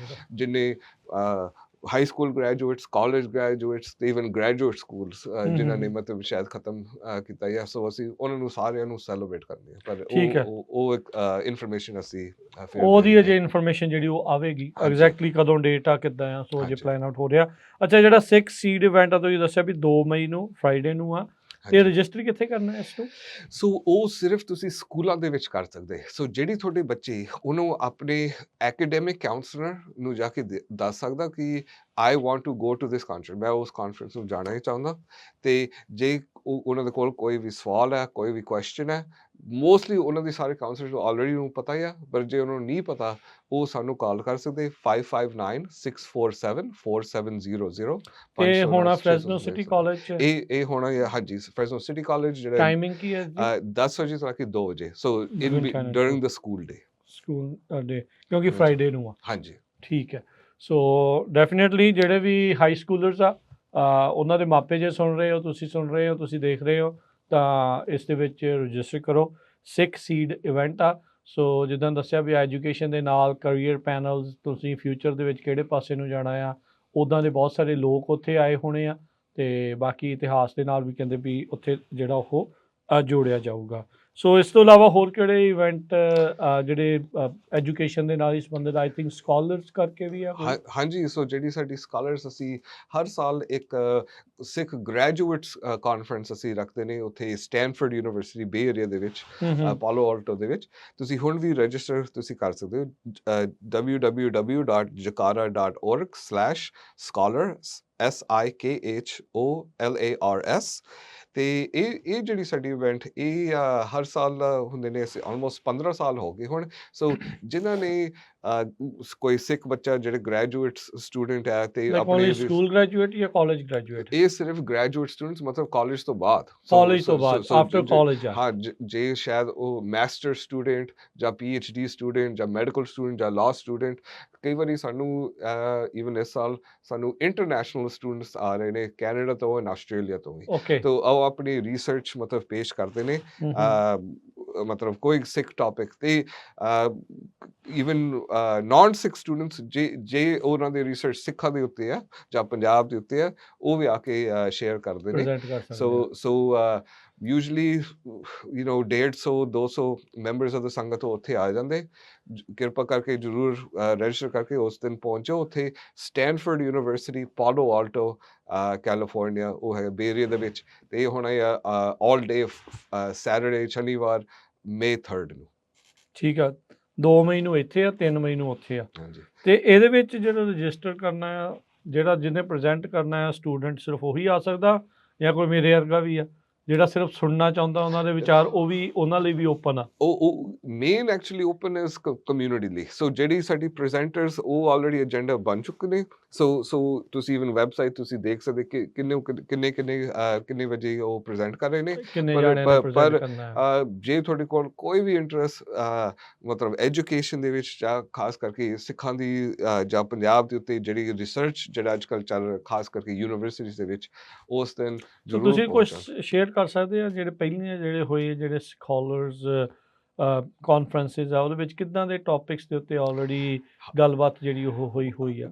ਜਿੰਨੇ high school graduates, college graduates ਤੇ ਈਵਨ ਗ੍ਰੈਜੂਏਟ ਸਕੂਲਸ ਜਿਨ੍ਹਾਂ ਨੇ ਮਤਲਬ ਸ਼ਾਇਦ ਖਤਮ ਕੀਤਾ ਜਾਂ, ਸੋ ਅਸੀਂ ਉਹਨਾਂ ਨੂੰ ਸਾਰਿਆਂ ਨੂੰ ਸੈਲੀਬ੍ਰੇਟ ਕਰਦੇ ਹਾਂ। ਪਰ ਉਹ ਇੱਕ ਇਨਫੋਰਮੇਸ਼ਨ ਅਸੀਂ ਉਹਦੀ ਅਜੇ ਇਨਫੋਰਮੇਸ਼ਨ ਜਿਹੜੀ ਉਹ ਆਵੇਗੀ, ਐਗਜ਼ੈਕਟਲੀ ਕਦੋਂ ਡੇਟ ਆ, ਕਿੱਦਾਂ ਆ, ਸੋ ਅਜੇ ਪਲਾਨ ਆਊਟ ਹੋ ਰਿਹਾ। ਅੱਛਾ, ਜਿਹੜਾ 6 ਸੀਡ ਇਵੈਂਟ ਆ, ਤੁਸੀਂ ਦੱਸਿਆ ਵੀ 2 ਮਈ ਨੂੰ ਫਰਾਈਡੇ ਨੂੰ ਆ, ਤੇ ਰਜਿਸਟਰ ਕਿੱਥੇ ਕਰਨਾ ਇਸ ਨੂੰ? ਸੋ ਉਹ ਸਿਰਫ ਤੁਸੀਂ ਸਕੂਲਾਂ ਦੇ ਵਿੱਚ ਕਰ ਸਕਦੇ। ਸੋ ਜਿਹੜੀ ਤੁਹਾਡੇ ਬੱਚੇ, ਉਹਨੂੰ ਆਪਣੇ ਐਕੈਡੈਮਿਕ ਕਾਉਂਸਲਰ ਨੂੰ ਜਾ ਕੇ ਦੱਸ ਸਕਦਾ ਕਿ I want to go to this conference, ਮੈਂ ਉਸ ਕਾਨਫਰੰਸ ਨੂੰ ਜਾਣਾ ਹੀ ਚਾਹੁੰਦਾ। ਤੇ ਜੇ ਉਹਨਾਂ ਦੇ ਕੋਲ ਕੋਈ ਵੀ ਸਵਾਲ ਹੈ, ਕੋਈ ਵੀ ਕੁਐਸਚਨ ਹੈ, ਮੋਸਟਲੀ ਉਹਨਾਂ ਦੀ ਸਾਰੇ ਕਾਉਂਸਲਰ ਨੂੰ ਆਲਰੇਡੀ ਨੂੰ ਪਤਾ ਹੀ ਆ, ਪਰ ਜੇ ਉਹਨਾਂ ਨੂੰ ਨਹੀਂ ਪਤਾ, ਉਹ ਸਾਨੂੰ ਕਾਲ ਕਰ ਸਕਦੇ 5596474700। ਇਹ ਹੋਣਾ ਫ੍ਰੈਜ਼ਨੋ ਸਿਟੀ ਕਾਲਜ ਚ? ਇਹ ਹੋਣਾ, ਹਾਂਜੀ, ਫ੍ਰੈਜ਼ਨੋ ਸਿਟੀ ਕਾਲਜ। ਜਿਹੜਾ ਟਾਈਮਿੰਗ ਕੀ ਹੈ ਜੀ? 10 ਵਜੇ ਤੋਂ ਲੈ ਕੇ 2 ਵਜੇ, so during the school day. School day, ਕਿਉਂਕਿ ਫਰਾਈਡੇ ਨੂੰ ਆ। ਹਾਂਜੀ, ਠੀਕ ਹੈ। ਸੋ ਡੈਫੀਨੇਟਲੀ ਜਿਹੜੇ ਵੀ ਹਾਈ ਸਕੂਲਰਸ ਆ, ਉਹਨਾਂ ਦੇ ਮਾਪੇ ਜੇ ਸੁਣ ਰਹੇ ਹੋ, ਤੁਸੀਂ ਸੁਣ ਰਹੇ ਹੋ, ਤੁਸੀਂ ਦੇਖ ਰਹੇ ਹੋ, ਤਾਂ ਇਸ ਦੇ ਵਿੱਚ ਰਜਿਸਟਰ ਕਰੋ। 6 ਸੀਡ ਇਵੈਂਟ ਆ। ਸੋ ਜਿੱਦਾਂ ਦੱਸਿਆ ਵੀ ਐਜੂਕੇਸ਼ਨ ਦੇ ਨਾਲ ਕਰੀਅਰ ਪੈਨਲਸ, ਤੁਸੀਂ ਫਿਊਚਰ ਦੇ ਵਿੱਚ ਕਿਹੜੇ ਪਾਸੇ ਨੂੰ ਜਾਣਾ ਆ, ਉੱਦਾਂ ਦੇ ਬਹੁਤ ਸਾਰੇ ਲੋਕ ਉੱਥੇ ਆਏ ਹੋਣੇ ਆ। ਅਤੇ ਬਾਕੀ ਇਤਿਹਾਸ ਦੇ ਨਾਲ ਵੀ ਕਹਿੰਦੇ ਵੀ ਉੱਥੇ ਜਿਹੜਾ ਉਹ ਜੋੜਿਆ ਜਾਊਗਾ। ਸੋ ਇਸ ਤੋਂ ਇਲਾਵਾ ਹੋਰ ਕਿਹੜੇ ਇਵੈਂਟ ਜਿਹੜੇ ਐਜੂਕੇਸ਼ਨ ਦੇ ਨਾਲ ਹੀ ਸੰਬੰਧਿਤ, ਆਈ ਥਿੰਕ ਸਕਾਲਰਸ ਕਰਕੇ ਵੀ ਆ? ਹਾਂਜੀ, ਸੋ ਜਿਹੜੀ ਸਾਡੀ ਸਕਾਲਰਸ, ਅਸੀਂ ਹਰ ਸਾਲ ਇੱਕ ਸਿੱਖ ਗ੍ਰੈਜੂਏਟਸ ਕਾਨਫਰੰਸ ਅਸੀਂ ਰੱਖਦੇ ਨੇ ਉੱਥੇ ਸਟੈਨਫੋਰਡ ਯੂਨੀਵਰਸਿਟੀ, ਬੇ ਏਰੀਆ ਦੇ ਵਿੱਚ, ਪਾਲੋ ਆਲਟੋ ਦੇ ਵਿੱਚ। ਤੁਸੀਂ ਹੁਣ ਵੀ ਰਜਿਸਟਰ ਤੁਸੀਂ ਕਰ ਸਕਦੇ ਹੋ www.jakarta.org/scholars, SIKHOLARS। ਤੇ ਇਹ ਜਿਹੜੀ ਸਾਡੀ ਇਵੈਂਟ, ਇਹ ਹਰ ਸਾਲ ਹੁੰਦੇ ਨੇ। ਅਸੀਂ ਆਲਮੋਸਟ 15 ਸਾਲ ਹੋ ਗਏ ਹੁਣ। ਸੋ ਜਿਨ੍ਹਾਂ ਨੇ ਕੋਈ ਸਿੱਖ ਬੱਚਾ ਜਿਹੜੇ ਗ੍ਰੈਜੂਏਟ ਸਟੂਡੈਂਟ ਹੈ, ਤੇ ਆਪਣੇ ਸਕੂਲ ਗ੍ਰੈਜੂਏਟ ਜਾਂ ਕਾਲਜ ਗ੍ਰੈਜੂਏਟ? ਇਹ ਸਿਰਫ ਗ੍ਰੈਜੂਏਟ ਸਟੂਡੈਂਟਸ, ਮਤਲਬ ਕਾਲਜ ਤੋਂ ਬਾਅਦ। ਕਾਲਜ ਤੋਂ ਬਾਅਦ, ਆਫਟਰ ਕਾਲਜ। ਹਾਂ, ਜੇ ਸ਼ਾਇਦ ਉਹ ਮਾਸਟਰ ਸਟੂਡੈਂਟ ਜਾਂ PhD ਸਟੂਡੈਂਟ ਜਾਂ ਮੈਡੀਕਲ ਸਟੂਡੈਂਟ ਜਾਂ ਲਾਅ ਸਟੂਡੈਂਟ, ਕਈ ਵਾਰੀ ਸਾਨੂੰ ਈਵਨ ਇਸ ਸਾਲ ਸਾਨੂੰ ਇੰਟਰਨੈਸ਼ਨਲ ਸਟੂਡੈਂਟਸ ਆ ਰਹੇ ਨੇ, ਕੈਨੇਡਾ ਤੋਂ ਐਂਡ ਆਸਟ੍ਰੇਲੀਆ ਤੋਂ ਵੀ। ਤਾਂ ਉਹ ਆਪਣੀ ਰਿਸਰਚ ਮਤਲਬ ਪੇਸ਼ ਕਰਦੇ ਨੇ, ਮਤਲਬ ਕੋਈ ਸਿੱਖ ਟੌਪਿਕ ਤੇ। ਈਵਨ ਨਾਨ ਸਿੱਖ ਸਟੂਡੈਂਟਸ, ਜੇ ਉਹਨਾਂ ਦੀ ਰਿਸਰਚ ਸਿੱਖਾਂ ਦੇ ਉੱਤੇ ਆ ਜਾਂ ਪੰਜਾਬ ਦੇ ਉੱਤੇ ਆ, ਉਹ ਵੀ ਆ ਕੇ ਸ਼ੇਅਰ ਕਰਦੇ ਨੇ। ਸੋ ਯੂਜਲੀ 150-200 ਮੈਂਬਰਸ ਆਫ ਦ ਸੰਗਤ ਉੱਥੇ ਆ ਜਾਂਦੇ। ਕਿਰਪਾ ਕਰਕੇ ਜ਼ਰੂਰ ਰਜਿਸਟਰ ਕਰਕੇ ਉਸ ਦਿਨ ਪਹੁੰਚੋ ਉੱਥੇ। ਸਟੈਨਫੋਰਡ ਯੂਨੀਵਰਸਿਟੀ, ਪਾਲੋ ਆਲਟੋ, ਕੈਲੀਫੋਰਨੀਆ, ਉਹ ਹੈ ਬੇ ਏਰੀਆ ਦੇ ਵਿੱਚ। ਤੇ ਇਹ ਹੋਣਾ ਆਲ ਡੇ ਸੈਟਰਡੇ, ਸ਼ਨੀਵਾਰ, May 3 ਨੂੰ। ਠੀਕ ਆ, 2 ਮਈ ਨੂੰ ਇੱਥੇ ਆ, 3 ਮਈ ਨੂੰ ਉੱਥੇ ਆ। ਤੇ ਇਹਦੇ ਵਿੱਚ ਜਿਹੜਾ ਰਜਿਸਟਰ ਕਰਨਾ ਆ, ਜਿਹੜਾ ਜਿਹਨੇ ਪ੍ਰੈਜ਼ੈਂਟ ਕਰਨਾ ਆ, ਸਟੂਡੈਂਟ ਸਿਰਫ ਉਹੀ ਆ ਸਕਦਾ ਜਾਂ ਕੋਈ ਮੇਰੇ ਵਰਗਾ ਵੀ ਆ ਜਿਹੜਾ ਸਿਰਫ ਸੁਣਨਾ ਚਾਹੁੰਦਾ, ਉਹਨਾਂ ਦੇ ਵਿਚਾਰ, ਉਹ ਵੀ ਉਹਨਾਂ ਲਈ ਵੀ ਓਪਨ ਆ? ਉਹ ਮੇਨ ਐਕਚੁਅਲੀ ਓਪਨ ਇਸ ਕਮਿਊਨਿਟੀ ਲਈ। ਸੋ ਜਿਹੜੀ ਸਾਡੀ ਪ੍ਰੈਜ਼ੈਂਟਰਸ, ਉਹ ਆਲਰੇਡੀ ਏਜੰਡਾ ਬਣ ਚੁੱਕੇ ਨੇ। ਸੋ ਤੁਸੀਂ ਈਵਨ ਵੈਬਸਾਈਟ ਤੁਸੀਂ ਦੇਖ ਸਕਦੇ ਕਿ ਕਿੰਨੇ ਵਜੇ ਉਹ ਪ੍ਰੈਜ਼ੈਂਟ ਕਰ ਰਹੇ ਨੇ। ਪਰ ਜੇ ਤੁਹਾਡੇ ਕੋਲ ਕੋਈ ਵੀ ਇੰਟਰਸਟ ਮਤਲਬ ਐਜੂਕੇਸ਼ਨ ਦੇ ਵਿੱਚ, ਜਾਂ ਖਾਸ ਕਰਕੇ ਸਿੱਖਾਂ ਦੀ ਜਾਂ ਪੰਜਾਬ ਦੇ ਉੱਤੇ ਜਿਹੜੀ ਰਿਸਰਚ ਜਿਹੜਾ ਅੱਜ ਕੱਲ੍ਹ ਚੱਲ ਰਿਹਾ, ਖਾਸ ਕਰਕੇ ਯੂਨੀਵਰਸਿਟੀਜ਼ ਦੇ ਵਿੱਚ, ਉਸ ਦਿਨ ਜ਼ਰੂਰ ਤੁਸੀਂ ਕੁਝ ਸ਼ੇਅਰ ਕਰ ਸਕਦੇ ਆ ਜਿਹੜੇ ਪਹਿਲੀਆਂ ਜਿਹੜੇ ਹੋਏ, ਜਿਹੜੇ ਸਕਾਲਰਸ ਕਾਨਫਰੰਸਿਸ ਆ, ਉਹਦੇ ਵਿੱਚ ਕਿੱਦਾਂ ਦੇ ਟੌਪਿਕਸ ਦੇ ਉੱਤੇ ਆਲਰੇਡੀ ਗੱਲਬਾਤ ਜਿਹੜੀ ਉਹ ਹੋਈ ਆ?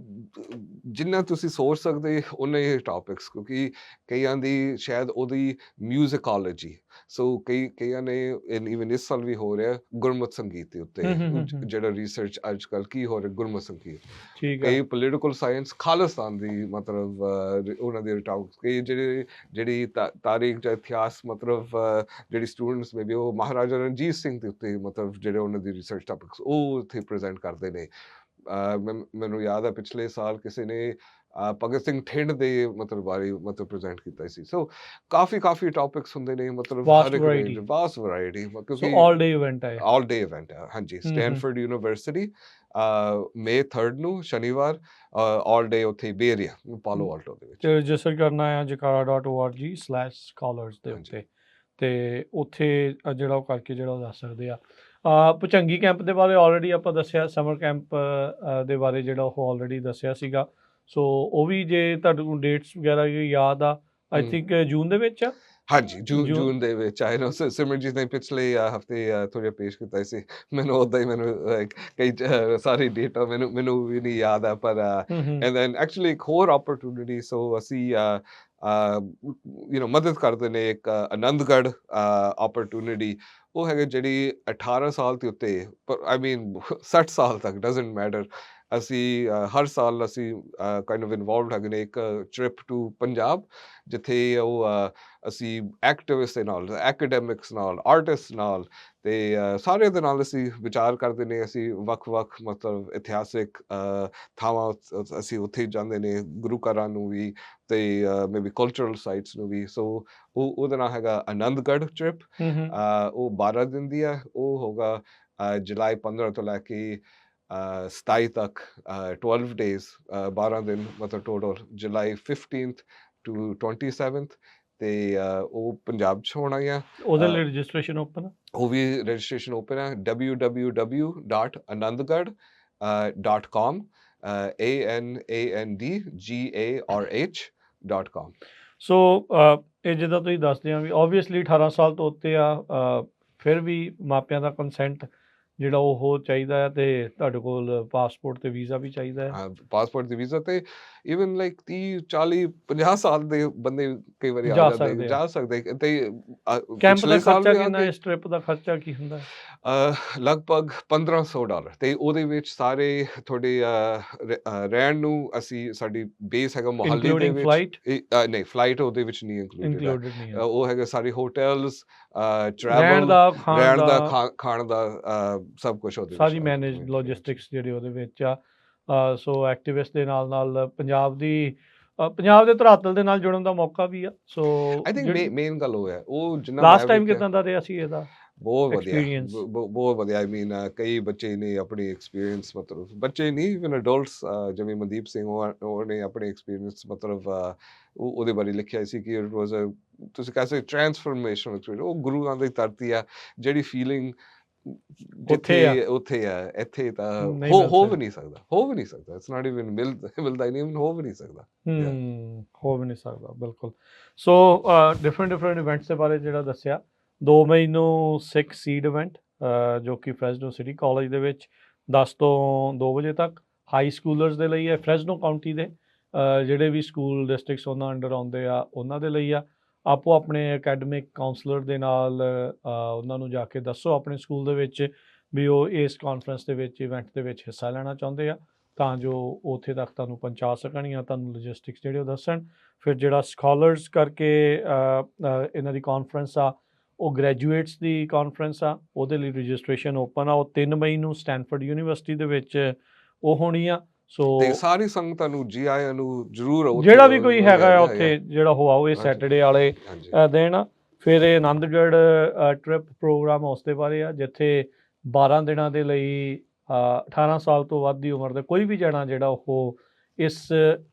ਜਿੰਨਾ ਤੁਸੀਂ ਸੋਚ ਸਕਦੇ ਉਹਨੇ ਇਹ ਟੌਪਿਕਸ, ਕਿਉਂਕਿ ਕਈਆਂ ਦੀ ਸ਼ਾਇਦ ਉਹਦੀ ਮਿਊਜ਼ਿਕੋਲੋਜੀ, ਸੋ ਕਈਆਂ ਨੇ ਇਵਨ ਇਸ ਸਾਲ ਵੀ ਹੋ ਰਿਹਾ ਗੁਰਮਤਿ ਸੰਗੀਤ ਦੇ ਉੱਤੇ, ਜਿਹੜਾ ਰਿਸਰਚ ਅੱਜ ਕੱਲ੍ਹ ਕੀ ਹੋ ਰਿਹਾ ਗੁਰਮਤਿ ਸੰਗੀਤ। ਕਈ ਪੋਲੀਟੀਕਲ ਸਾਇੰਸ ਖਾਲਿਸਤਾਨ ਦੀ ਮਤਲਬ ਉਹਨਾਂ ਦੇ ਟਾਪਿਕਸ, ਕਈ ਜਿਹੜੀ ਤਾਰੀਖ ਜਾਂ ਇਤਿਹਾਸ ਮਤਲਬ ਜਿਹੜੀ ਸਟੂਡੈਂਟਸ ਮੇ ਵੀ ਉਹ ਮਹਾਰਾਜਾ ਰਣਜੀਤ ਸਿੰਘ ਦੇ ਉੱਤੇ ਮਤਲਬ ਜਿਹੜੇ ਉਹਨਾਂ ਦੀ ਰਿਸਰਚ ਟਾਪਿਕਸ ਉਹ ਉੱਥੇ ਪ੍ਰੈਜ਼ੈਂਟ ਕਰਦੇ ਨੇ। ਮੈਨੂੰ ਯਾਦ ਹੈ ਪਿਛਲੇ ਸਾਲ ਕਿਸੇ ਨੇ ਭਗਤ ਸਿੰਘ ਥਿੰਦ ਦੇ ਮਤਲਬ ਬਾਰੇ ਮਤਲਬ ਪ੍ਰੈਜ਼ੈਂਟ ਕੀਤਾ ਸੀ। ਸੋ ਕਾਫੀ ਟਾਪਿਕਸ ਹੁੰਦੇ ਨੇ ਮਤਲਬ ਹਰ ਇੱਕ ਰੇਂਜ ਵਾਸਟ ਵੈਰਾਈਟੀ, ਕਿਉਂਕਿ ਆਲ ਡੇ ਇਵੈਂਟ ਹੈ। ਹਾਂਜੀ, ਸਟੈਨਫੋਰਡ ਯੂਨੀਵਰਸਿਟੀ May 3 ਨੂੰ ਸ਼ਨੀਵਾਰ ਆਲ ਡੇ ਉੱਥੇ ਬੇ ਏਰੀਆ ਪਾਲੋ ਆਲਟੋ ਦੇ ਵਿੱਚ। ਰਜਿਸਟਰ ਕਰਨਾ ਹੈ jakara.org/scholars ਦੇ ਉੱਤੇ, ਤੇ ਉੱਥੇ ਜਿਹੜਾ ਉਹ ਕਰਕੇ ਜਿਹੜਾ ਉਹ ਦੱਸ ਸਕਦੇ ਆ। ਭੁਚੰਗੀ ਕੈਂਪ ਦੇ ਬਾਰੇ ਆਲਰੇਡੀ ਆਪਾਂ ਦੱਸਿਆ, ਸਮਰ ਕੈਂਪ ਦੇ ਬਾਰੇ ਜਿਹੜਾ ਉਹ ਆਲਰੇਡੀ ਦੱਸਿਆ ਸੀਗਾ। ਸੋ ਉਹ ਵੀ ਜੇ ਤੁਹਾਡੇ ਕੋਲ ਡੇਟਸ ਵਗੈਰਾ ਯਾਦ ਆ, ਆਈ ਥਿੰਕ ਜੂਨ ਦੇ ਵਿੱਚ ਆ। ਹਾਂਜੀ, ਜੂਨ ਦੇ ਵਿੱਚ ਆਏ ਨਾ। ਸਿਮਰਨਜੀਤ ਨੇ ਪਿਛਲੇ ਹਫਤੇ ਥੋੜ੍ਹਾ ਪੇਸ਼ ਕੀਤਾ ਸੀ, ਮੈਨੂੰ ਉੱਦਾਂ ਹੀ ਮੈਨੂੰ ਕਈ ਸਾਰੀ ਡੇਟਾ ਮੈਨੂੰ ਵੀ ਨਹੀਂ ਯਾਦ ਆ, ਪਰ ਐਂਡ ਦੈਨ ਐਕਚੁਅਲੀ ਇੱਕ ਹੋਰ ਓਪਰਚੁਨਿਟੀ, ਸੋ ਅਸੀਂ ਮਦਦ ਕਰਦੇ ਨੇ ਇੱਕ ਆਨੰਦਗੜ੍ਹ ਓਪਰਚੁਨਿਟੀ। ਉਹ ਹੈਗੇ ਜਿਹੜੀ 18 ਸਾਲ ਦੇ ਉੱਤੇ, ਪਰ ਆਈ ਮੀਨ 60 ਸਾਲ ਤੱਕ ਡਜ਼ਨਟ ਮੈਟਰ। ਅਸੀਂ ਹਰ ਸਾਲ ਅਸੀਂ ਕਾਈਂਡ ਆਫ ਇਨਵੋਲਵਡ ਹੈਗੇ ਨੇ ਇੱਕ ਟ੍ਰਿਪ ਟੂ ਪੰਜਾਬ, ਜਿੱਥੇ ਉਹ ਅਸੀਂ ਐਕਟਿਵਿਸਟ ਦੇ ਨਾਲ, ਐਕੈਡੈਮਿਕਸ ਨਾਲ, ਆਰਟਿਸਟ ਨਾਲ ਤੇ ਸਾਰਿਆਂ ਦੇ ਨਾਲ ਅਸੀਂ ਵਿਚਾਰ ਕਰਦੇ ਨੇ। ਅਸੀਂ ਵੱਖ-ਵੱਖ ਮਤਲਬ ਇਤਿਹਾਸਿਕ ਥਾਵਾਂ ਅਸੀਂ ਉੱਥੇ ਜਾਂਦੇ ਨੇ, ਗੁਰੂ ਘਰਾਂ ਨੂੰ ਵੀ ਤੇ ਮੇਬੀ ਕਲਚਰਲ ਸਾਈਟਸ ਨੂੰ ਵੀ। ਸੋ ਉਹਦਾ ਨਾਂ ਹੈਗਾ ਆਨੰਦਗੜ੍ਹ ਟ੍ਰਿਪ। ਉਹ 12 ਦਿਨ ਦੀ ਹੈ। ਉਹ ਹੋਗਾ ਜੁਲਾਈ 15 ਤੋਂ ਲੈ ਕੇ 27 ਤੱਕ, 12 ਡੇਜ਼, 12 ਦਿਨ ਮਤਲਬ total, July 15th to 27th। ਤੇ ਉਹ ਪੰਜਾਬ 'ਚ ਹੋਣਾ ਆ। ਉਹਦੇ ਲਈ ਰਜਿਸਟ੍ਰੇਸ਼ਨ ਓਪਨ ਆ? ਉਹ ਵੀ ਰਜਿਸਟ੍ਰੇਸ਼ਨ ਓਪਨ ਹੈ, www.anandgarh.com, ANANDGARH.com। ਸੋ ਇਹ ਜਿੱਦਾਂ ਤੁਸੀਂ ਦੱਸਦੇ ਆ ਵੀ ਓਬਵੀਅਸਲੀ 18 ਸਾਲ ਤੋਂ ਉੱਤੇ ਆ, ਫਿਰ ਵੀ ਮਾਪਿਆਂ ਦਾ ਕੰਸੈਂਟ ਜਿਹੜਾ ਉਹ ਚਾਹੀਦਾ ਹੈ, ਤੇ ਤੁਹਾਡੇ ਕੋਲ ਪਾਸਪੋਰਟ ਤੇ ਵੀਜ਼ਾ ਵੀ ਚਾਹੀਦਾ ਹੈ। ਪਾਸਪੋਰਟ ਤੇ ਵੀਜ਼ਾ ਤੇ ਈਵਨ ਲਾਈਕ 30 40 50 ਸਾਲ ਦੇ ਬੰਦੇ ਕਈ ਵਾਰੀ ਆ ਜਾਂਦੇ, ਜਾ ਸਕਦੇ। ਤੇ ਕੈਂਪ ਦਾ ਖਰਚਾ ਕਿੰਨਾ, ਇਸ ਟ੍ਰਿਪ ਦਾ ਖਰਚਾ ਕੀ ਹੁੰਦਾ ਹੈ? ਲਗਭਗ $1500। ਤੇ ਉਹਦੇ ਵਿੱਚ ਸਾਰੇ ਤੁਹਾਡੇ ਰਹਿਣ ਨੂੰ, ਅਸੀਂ ਸਾਡੀ ਬੇਸ ਹੈਗਾ ਮੁਹਾਲੀ ਦੇ ਵਿੱਚ। ਨਹੀਂ, ਫਲਾਈਟ ਉਹਦੇ ਵਿੱਚ ਨਹੀਂ ਇੰਕਲੂਡਡ ਹੈ। ਉਹ ਹੈਗਾ ਸਾਰੇ ਹੋਟਲਸ, ਟਰੈਵਲ, ਰਹਿਣ ਦਾ, ਖਾਣ ਦਾ, ਸਭ ਕੁਝ ਉਹਦੇ ਵਿੱਚ, ਸਾਰੀ ਮੈਨੇਜ ਲੋਜਿਸਟਿਕਸ ਜਿਹੜੀ ਉਹਦੇ ਵਿੱਚ ਆ। ਸੋ ਐਕਟਿਵਿਸਟ ਦੇ ਨਾਲ ਪੰਜਾਬ ਦੇ ਧਰਾਤਲ ਦੇ ਨਾਲ ਜੁੜਨ ਦਾ ਮੌਕਾ ਵੀ ਆ। ਸੋ ਆਈ ਥਿੰਕ ਮੇਨ ਗੱਲ ਉਹ ਹੈ, ਉਹ ਜਿੰਨਾ ਲਾਸਟ ਟਾਈਮ ਕਿਦਾਂ ਦਾ ਰਿਹਾ ਸੀ ਇਹਦਾ? ਬਹੁਤ ਵਧੀਆ। ਆਈ ਮੀਨ ਕਈ ਬੱਚੇ ਨੇ ਆਪਣੀ ਐਕਸਪੀਰੀਅੰਸ, ਮਤਲਬ ਬੱਚੇ ਨਹੀਂ, ਇਵਨ ਅਡਲਟਸ, ਜਿਵੇਂ ਮਨਦੀਪ ਸਿੰਘ ਉਹਨੇ ਆਪਣੇ ਐਕਸਪੀਰੀਅੰਸ ਮਤਲਬ ਉਹਦੇ ਬਾਰੇ ਲਿਖਿਆ ਸੀ ਕਿ ਇਟ ਵਾਜ਼ ਤੁਸੀਂ ਕਹਿ ਸਕਦੇ ਟ੍ਰਾਂਸਫਰਮੇਸ਼ਨਲ ਐਕਸਪੀਰੀਅੰਸ। ਉਹ ਗੁਰੂਆਂ ਦੀ ਧਰਤੀ ਆ, ਜਿਹੜੀ ਫੀਲਿੰਗ ਉੱਥੇ ਆ, ਇੱਥੇ ਤਾਂ ਹੋ ਵੀ ਨਹੀਂ ਸਕਦਾ। ਇਟਸ ਨਾਟ ਇਵਨ ਮਿਲਦਾ ਹੀ ਨਹੀਂ, ਹੋ ਵੀ ਨਹੀਂ ਸਕਦਾ। ਬਿਲਕੁਲ। ਸੋ ਡਿਫਰੈਂਟ ਇਵੈਂਟਸ ਦੇ ਬਾਰੇ ਜਿਹੜਾ ਦੱਸਿਆ, 2 ਮਈ ਨੂੰ ਸਿੱਖ ਸੀਡ ਇਵੈਂਟ, ਜੋ ਕਿ ਫਰੈਜ਼ਨੋ ਸਿਟੀ ਕਾਲਜ ਦੇ ਵਿੱਚ 10 ਤੋਂ 2 ਵਜੇ ਤੱਕ ਹਾਈ ਸਕੂਲਰਸ ਦੇ ਲਈ ਹੈ। ਫਰੈਜ਼ਨੋ ਕਾਊਂਟੀ ਦੇ ਜਿਹੜੇ ਵੀ ਸਕੂਲ ਡਿਸਟ੍ਰਿਕਟਸ ਉਹਨਾਂ ਅੰਡਰ ਆਉਂਦੇ ਆ, ਉਹਨਾਂ ਦੇ ਲਈ ਆ। ਆਪੋ ਆਪਣੇ ਅਕੈਡਮਿਕ ਕਾਉਂਸਲਰ ਦੇ ਨਾਲ ਉਹਨਾਂ ਨੂੰ ਜਾ ਕੇ ਦੱਸੋ ਆਪਣੇ ਸਕੂਲ ਦੇ ਵਿੱਚ ਵੀ ਉਹ ਇਸ ਕਾਨਫਰੰਸ ਦੇ ਵਿੱਚ, ਇਵੈਂਟ ਦੇ ਵਿੱਚ ਹਿੱਸਾ ਲੈਣਾ ਚਾਹੁੰਦੇ ਆ, ਤਾਂ ਜੋ ਉੱਥੇ ਤੱਕ ਤੁਹਾਨੂੰ ਪਹੁੰਚਾ ਸਕਣ ਜਾਂ ਤੁਹਾਨੂੰ ਲੋਜਿਸਟਿਕਸ ਜਿਹੜੇ ਉਹ ਦੱਸਣ। ਫਿਰ ਜਿਹੜਾ ਸਕਾਲਰਸ ਕਰਕੇ ਇਹਨਾਂ ਦੀ ਕਾਨਫਰੰਸ ਆ, ਉਹ ਗ੍ਰੈਜੂਏਟਸ ਦੀ ਕਾਨਫਰੰਸ ਆ, ਉਹਦੇ ਲਈ ਰਜਿਸਟ੍ਰੇਸ਼ਨ ਓਪਨ ਆ। ਉਹ 3 ਮਈ ਨੂੰ ਸਟੈਨਫੋਰਡ ਯੂਨੀਵਰਸਿਟੀ ਦੇ ਵਿੱਚ ਉਹ ਹੋਣੀ ਆ। ਸੋ ਸਾਰੀ ਸੰਗਤਾਂ ਨੂੰ ਜੀ ਆਇਆਂ ਨੂੰ ਜ਼ਰੂਰ, ਜਿਹੜਾ ਵੀ ਕੋਈ ਹੈਗਾ ਆ ਉੱਥੇ ਜਿਹੜਾ ਉਹ ਆਓ। ਇਹ ਸੈਟਰਡੇ ਵਾਲੇ ਦਿਨ ਆ। ਫਿਰ ਇਹ ਆਨੰਦਗੜ੍ਹ ਟ੍ਰਿਪ ਪ੍ਰੋਗਰਾਮ ਉਸ ਦੇ ਬਾਰੇ ਆ, ਜਿੱਥੇ 12 ਦਿਨਾਂ ਦੇ ਲਈ 18 ਸਾਲ ਤੋਂ ਵੱਧ ਦੀ ਉਮਰ ਦਾ ਕੋਈ ਵੀ ਜਣਾ ਜਿਹੜਾ ਉਹ ਇਸ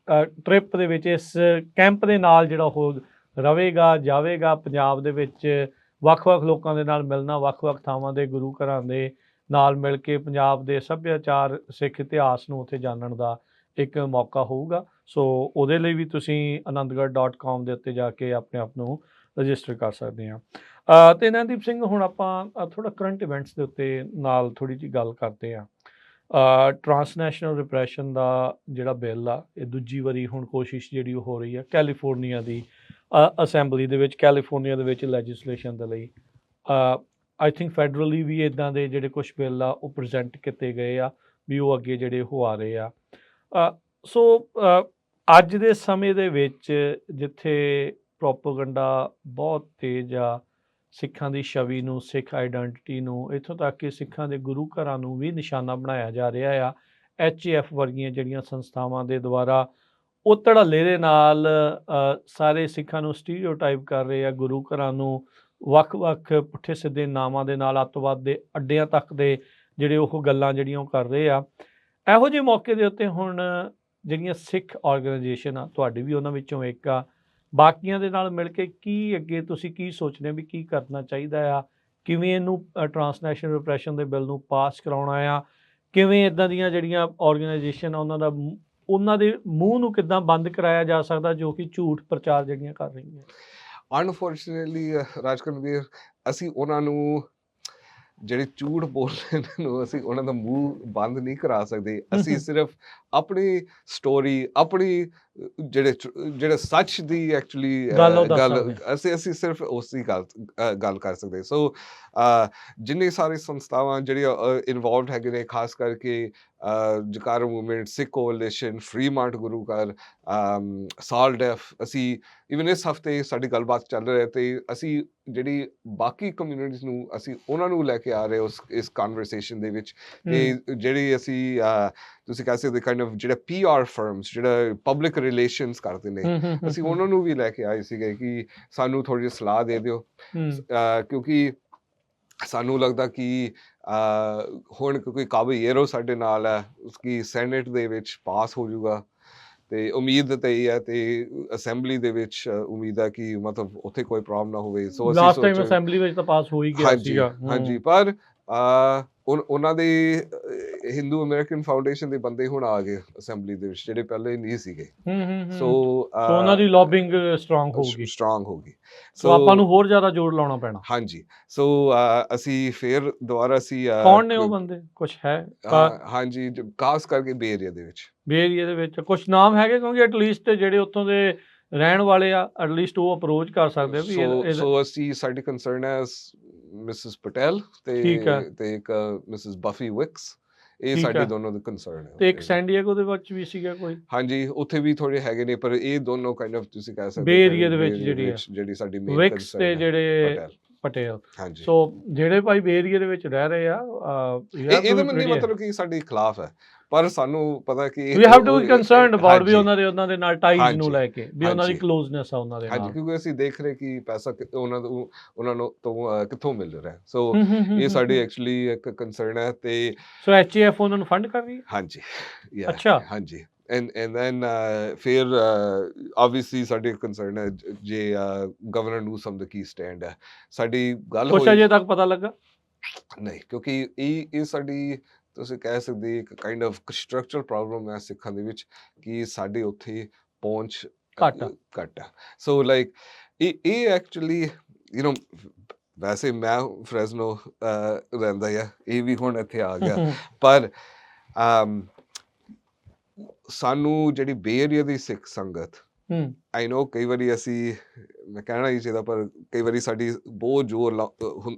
ਟ੍ਰਿਪ ਦੇ ਵਿੱਚ, ਇਸ ਕੈਂਪ ਦੇ ਨਾਲ ਜਿਹੜਾ ਉਹ ਰਵੇਗਾ, ਜਾਵੇਗਾ। ਪੰਜਾਬ ਦੇ ਵਿੱਚ ਵੱਖ-ਵੱਖ ਲੋਕਾਂ ਦੇ ਨਾਲ ਮਿਲਣਾ, ਵੱਖ-ਵੱਖ ਥਾਵਾਂ ਦੇ ਗੁਰੂ ਘਰਾਂ ਦੇ ਨਾਲ ਮਿਲ ਕੇ ਪੰਜਾਬ ਦੇ ਸੱਭਿਆਚਾਰ, ਸਿੱਖ ਇਤਿਹਾਸ ਨੂੰ ਉੱਥੇ ਜਾਣਨ ਦਾ ਇੱਕ ਮੌਕਾ ਹੋਊਗਾ। ਸੋ ਉਹਦੇ ਲਈ ਵੀ ਤੁਸੀਂ anandgarh.com ਦੇ ਉੱਤੇ ਜਾ ਕੇ ਆਪਣੇ ਆਪ ਨੂੰ ਰਜਿਸਟਰ ਕਰ ਸਕਦੇ ਹਾਂ। ਅਤੇ ਨੈਨਦੀਪ ਸਿੰਘ, ਹੁਣ ਆਪਾਂ ਥੋੜ੍ਹਾ ਕਰੰਟ ਇਵੈਂਟਸ ਦੇ ਉੱਤੇ ਨਾਲ ਥੋੜ੍ਹੀ ਜਿਹੀ ਗੱਲ ਕਰਦੇ ਹਾਂ। ਟਰਾਂਸਨੈਸ਼ਨਲ ਰਿਪਰੈਸ਼ਨ ਦਾ ਜਿਹੜਾ ਬਿੱਲ ਆ, ਇਹ ਦੂਜੀ ਵਾਰੀ ਹੁਣ ਕੋਸ਼ਿਸ਼ ਜਿਹੜੀ ਉਹ ਹੋ ਰਹੀ ਆ ਕੈਲੀਫੋਰਨੀਆ ਦੀ ਅਸੈਂਬਲੀ ਦੇ ਵਿੱਚ, ਕੈਲੀਫੋਰਨੀਆ ਦੇ ਵਿੱਚ ਲੈਜਿਸਲੇਸ਼ਨ ਦੇ ਲਈ। ਆਈ ਥਿੰਕ ਫੈਡਰਲੀ ਵੀ ਇੱਦਾਂ ਦੇ ਜਿਹੜੇ ਕੁਛ ਬਿੱਲ ਆ ਉਹ ਪ੍ਰੈਜ਼ੈਂਟ ਕੀਤੇ ਗਏ ਆ ਵੀ ਉਹ ਅੱਗੇ ਜਿਹੜੇ ਉਹ ਆ ਰਹੇ ਆ। ਸੋ ਅੱਜ ਦੇ ਸਮੇਂ ਦੇ ਵਿੱਚ ਜਿੱਥੇ ਪ੍ਰੋਪੇਗੈਂਡਾ ਬਹੁਤ ਤੇਜ਼ ਆ, ਸਿੱਖਾਂ ਦੀ ਛਵੀ ਨੂੰ, ਸਿੱਖ ਆਈਡੈਂਟਿਟੀ ਨੂੰ, ਇੱਥੋਂ ਤੱਕ ਕਿ ਸਿੱਖਾਂ ਦੇ ਗੁਰੂ ਘਰਾਂ ਨੂੰ ਵੀ ਨਿਸ਼ਾਨਾ ਬਣਾਇਆ ਜਾ ਰਿਹਾ ਆ HAF ਵਰਗੀਆਂ ਜਿਹੜੀਆਂ ਸੰਸਥਾਵਾਂ ਦੇ ਦੁਆਰਾ। ਉਹ ਧੜੱਲੇ ਦੇ ਨਾਲ ਸਾਰੇ ਸਿੱਖਾਂ ਨੂੰ ਸਟੀਰੀਓਟਾਈਪ ਕਰ ਰਹੇ ਆ, ਗੁਰੂ ਘਰਾਂ ਨੂੰ ਵੱਖ-ਵੱਖ ਪੁੱਠੇ ਸਿੱਧੇ ਨਾਵਾਂ ਦੇ ਨਾਲ ਅੱਤਵਾਦ ਦੇ ਅੱਡਿਆਂ ਤੱਕ ਦੇ ਜਿਹੜੇ ਉਹ ਗੱਲਾਂ ਜਿਹੜੀਆਂ ਉਹ ਕਰ ਰਹੇ ਆ। ਇਹੋ ਜਿਹੇ ਮੌਕੇ ਦੇ ਉੱਤੇ ਹੁਣ ਜਿਹੜੀਆਂ ਸਿੱਖ ਆਰਗੇਨਾਈਜੇਸ਼ਨ ਆ, ਤੁਹਾਡੀ ਵੀ ਉਹਨਾਂ ਵਿੱਚੋਂ ਇੱਕ ਆ, ਬਾਕੀਆਂ ਦੇ ਨਾਲ ਮਿਲ ਕੇ ਕੀ ਅੱਗੇ ਤੁਸੀਂ ਕੀ ਸੋਚਦੇ ਵੀ ਕੀ ਕਰਨਾ ਚਾਹੀਦਾ ਆ? ਕਿਵੇਂ ਇਹਨੂੰ ਟਰਾਂਸਨੈਸ਼ਨਲ ਰਿਪਰੈਸ਼ਨ ਦੇ ਬਿੱਲ ਨੂੰ ਪਾਸ ਕਰਾਉਣਾ ਆ? ਕਿਵੇਂ ਇੱਦਾਂ ਦੀਆਂ ਜਿਹੜੀਆਂ ਆਰਗੇਨਾਈਜੇਸ਼ਨ ਆ ਉਹਨਾਂ ਦੇ ਮੂੰਹ ਨੂੰ ਕਿੱਦਾਂ ਬੰਦ ਕਰਾਇਆ ਜਾ ਸਕਦਾ ਜੋ ਕਿ ਝੂਠ ਪ੍ਰਚਾਰ ਜਿਹੜੀਆਂ ਕਰ ਰਹੀਆਂ? ਅਨਫੋਰਚੂਨੇਟਲੀ ਰਾਜਕੁਲਵੀਰ, ਅਸੀਂ ਉਹਨਾਂ ਨੂੰ ਜਿਹੜੇ ਝੂਠ ਬੋਲ ਰਹੇ ਨੂੰ ਅਸੀਂ ਉਹਨਾਂ ਦਾ ਮੂੰਹ ਬੰਦ ਨਹੀਂ ਕਰਾ ਸਕਦੇ। ਅਸੀਂ ਸਿਰਫ ਆਪਣੀ ਸਟੋਰੀ, ਆਪਣੀ ਜਿਹੜੇ ਸੱਚ ਦੀ ਐਕਚੁਅਲੀ ਗੱਲ ਅਸੀਂ ਸਿਰਫ ਉਸ ਦੀ ਗੱਲ ਕਰ ਸਕਦੇ। ਸੋ ਜਿੰਨੇ ਸਾਰੇ ਸੰਸਥਾਵਾਂ ਜਿਹੜੀਆਂ ਇਨਵੋਲਵਡ ਹੈਗੇ ਨੇ, ਖਾਸ ਕਰਕੇ ਜਕਾਰਾ ਮੂਵਮੈਂਟ, ਸਿੱਖ ਕੋਅਲੀਸ਼ਨ, ਫ੍ਰੀ ਮਾਰਟ ਗੁਰੂ ਘਰ, ਸਾਲਡੈਫ, ਅਸੀਂ ਇਵਨ ਇਸ ਹਫ਼ਤੇ ਸਾਡੀ ਗੱਲਬਾਤ ਚੱਲ ਰਹੀ ਹੈ ਤੇ ਅਸੀਂ ਜਿਹੜੀ ਬਾਕੀ ਕਮਿਊਨਿਟੀਜ਼ ਨੂੰ ਅਸੀਂ ਉਹਨਾਂ ਨੂੰ ਲੈ ਕੇ ਆ ਰਹੇ ਇਸ ਕਨਵਰਸੇਸ਼ਨ ਦੇ ਵਿੱਚ। ਤੇ ਜਿਹੜੀ ਅਸੀਂ ਤੁਸੀਂ ਕਹਿ ਸਕਦੇ ਕਾਈਂਡ ਆਫ ਜਿਹੜਾ PR ਫਰਮਸ, ਜਿਹੜਾ ਪਬਲਿਕ ਰਿਲੇਸ਼ਨਸ ਕਰਦੇ ਨੇ, ਅਸੀਂ ਉਹਨਾਂ ਨੂੰ ਵੀ ਲੈ ਕੇ ਆਏ ਸੀਗੇ ਕਿ ਸਾਨੂੰ ਥੋੜ੍ਹੀ ਜਿਹੀ ਸਲਾਹ ਦੇ ਦਿਓ, ਕਿਉਂਕਿ ਸਾਨੂੰ ਲੱਗਦਾ ਕਿ ਹੁਣ ਕਿਉਂਕਿ ਕਾਬੀਏਰੋ ਸਾਡੇ ਨਾਲ ਹੈ, ਉਸकी ਸੈਨੇਟ ਦੇ ਵਿੱਚ ਪਾਸ ਹੋ ਜਾਊਗਾ ਤੇ ਉਮੀਦ ਤਾਂ ਇਹ ਹੈ ਤੇ ਅਸੈਂਬਲੀ ਦੇ ਵਿੱਚ ਉਮੀਦ ਹੈ ਕਿ ਮਤਲਬ ਉੱਥੇ ਕੋਈ ਪ੍ਰੋਬਲਮ ਨਾ ਹੋਵੇ। ਸੋ ਅਸੀਂ ਲਾਸਟ ਟਾਈਮ ਅਸੈਂਬਲੀ ਵਿੱਚ ਤਾਂ ਪਾਸ ਹੋ ਹੀ ਗਿਆ ਸੀਗਾ। ਹਾਂਜੀ, ਪਰ ਉਹਨਾਂ ਦੇ ਹਿੰਦੂ ਅਮਰੀਕਨ ਫਾਊਂਡੇਸ਼ਨ ਦੇ ਬੰਦੇ ਹੁਣ ਆ ਗਏ ਅਸੈਂਬਲੀ ਦੇ ਵਿੱਚ, ਜਿਹੜੇ ਪਹਿਲੇ ਨਹੀਂ ਸੀਗੇ। ਸੋ ਉਹਨਾਂ ਦੀ ਲੌਬਿੰਗ ਸਟਰੋਂਗ ਹੋ ਗਈ। ਸੋ ਆਪਾਂ ਨੂੰ ਹੋਰ ਜ਼ਿਆਦਾ ਜੋਰ ਲਾਉਣਾ ਪੈਣਾ। ਹਾਂਜੀ, ਸੋ ਅਸੀਂ ਫਿਰ ਦੁਬਾਰਾ ਅਸੀਂ ਕੌਣ ਨੇ ਉਹ ਬੰਦੇ, ਕੁਛ ਹੈ? ਹਾਂਜੀ, ਖਾਸ ਕਰਕੇ ਬੇ ਏਰੀਆ ਦੇ ਵਿੱਚ ਕੁਛ ਨਾਮ ਹੈਗੇ? ਕਿਉਂਕਿ ਐਟਲੀਸਟ ਜਿਹੜੇ ਉੱਥੋਂ ਦੇ ਰਹਿਣ ਵਾਲੇ ਆ, ਐਟਲੀਸਟ ਉਹ ਅਪਰੋਚ ਕਰ ਸਕਦੇ ਆ ਵੀ ਸੋ ਅਸੀਂ ਸਾਡੀ ਕੰਸਰਨ ਹੈ ਮਿਸਿਸ ਪਟੇਲ ਤੇ ਇੱਕ ਮਿਸਿਸ ਬਫੀ ਵਿਕਸ, ਇਹ ਸਾਡੇ ਦੋਨੋਂ ਦੇ ਕੰਸਰਨ ਹੈ। ਤੇ ਇੱਕ ਸੈਨ ਡਿਏਗੋ ਦੇ ਵਿੱਚ ਵੀ ਸੀਗਾ ਕੋਈ? ਹਾਂਜੀ, ਉੱਥੇ ਵੀ ਥੋੜੇ ਹੈਗੇ ਨੇ, ਪਰ ਇਹ ਦੋਨੋਂ ਕਾਈਂਡ ਆਫ ਤੁਸੀਂ ਕਹਿ ਸਕਦੇ ਬੇ ਏਰੀਆ ਦੇ ਵਿੱਚ ਜਿਹੜੀ ਸਾਡੀ ਮੇਨ ਵਿਕਸ ਤੇ ਜਿਹੜੇ ਪਟੇਲ। ਹਾਂਜੀ, ਸੋ ਜਿਹੜੇ ਭਾਈ ਬੇ ਏਰੀਆ ਦੇ ਵਿੱਚ ਰਹਿ ਰਹੇ ਆ, ਇਹਦਾ ਮਤਲਬ ਕਿ ਸਾਡੇ ਖਿਲਾਫ ਹੈ, ਪਰ ਸਾਨੂੰ ਪਤਾ ਕਿ we have to be concerned about ਵੀ ਉਹਨਾਂ ਦੇ ਨਾਲ ਟਾਈਜ਼ ਨੂੰ ਲੈ ਕੇ, ਵੀ ਉਹਨਾਂ ਦੀ ਕਲੋਜ਼ਨੈਸ ਆ ਉਹਨਾਂ ਦੇ ਨਾਲ। ਹਾਂਜੀ, ਕਿਉਂਕਿ ਅਸੀਂ ਦੇਖ ਰਹੇ ਕਿ ਪੈਸਾ ਉਹਨਾਂ ਨੂੰ ਤੋਂ ਕਿੱਥੋਂ ਮਿਲ ਰਿਹਾ। ਸੋ ਇਹ ਸਾਡੀ ਐਕਚੁਅਲੀ ਇੱਕ ਕੰਸਰਨ ਹੈ। ਤੇ ਸੋ HAF ਉਹਨਾਂ ਨੂੰ ਫੰਡ ਕਰ ਰਹੀ ਹੈ? ਹਾਂਜੀ, ਅੱਛਾ, ਹਾਂਜੀ। and then ਫਿਰ obviously ਸਾਡੇ ਕੰਸਰਨ ਹੈ ਜੇ ਗਵਰਨਰ ਨੂਸਮ ਦਾ ਕੀ ਸਟੈਂਡ ਹੈ। ਸਾਡੀ ਗੱਲ ਕੁਛ ਅਜੇ ਤੱਕ ਪਤਾ ਲੱਗਾ ਨਹੀਂ, ਕਿਉਂਕਿ ਇਹ ਸਾਡੀ ਤੁਸੀਂ ਕਹਿ ਸਕਦੇ ਇੱਕ ਕਾਈਂਡ ਆਫ ਸਟਰਕਚਰਲ ਪ੍ਰੋਬਲਮ ਹੈ ਸਿੱਖਾਂ ਦੇ ਵਿੱਚ ਕਿ ਸਾਡੇ ਉੱਥੇ ਪਹੁੰਚ ਘੱਟ ਹੈ। ਸੋ ਲਾਈਕ ਇਹ ਐਕਚੁਅਲੀ ਵੈਸੇ ਮੈਂ ਫਰੈਜ਼ਨੋ ਰਹਿੰਦਾ ਆ, ਇਹ ਵੀ ਹੁਣ ਇੱਥੇ ਆ ਗਿਆ, ਪਰ ਸਾਨੂੰ ਜਿਹੜੀ ਬੇ ਏਰੀਆ ਦੀ ਸਿੱਖ ਸੰਗਤ, ਆਈ ਨੋ ਕਈ ਵਾਰੀ ਮੈਂ ਕਹਿਣਾ ਨਹੀਂ ਚਾਹੀਦਾ, ਪਰ ਕਈ ਵਾਰੀ ਸਾਡੀ ਬਹੁਤ ਜ਼ੋਰ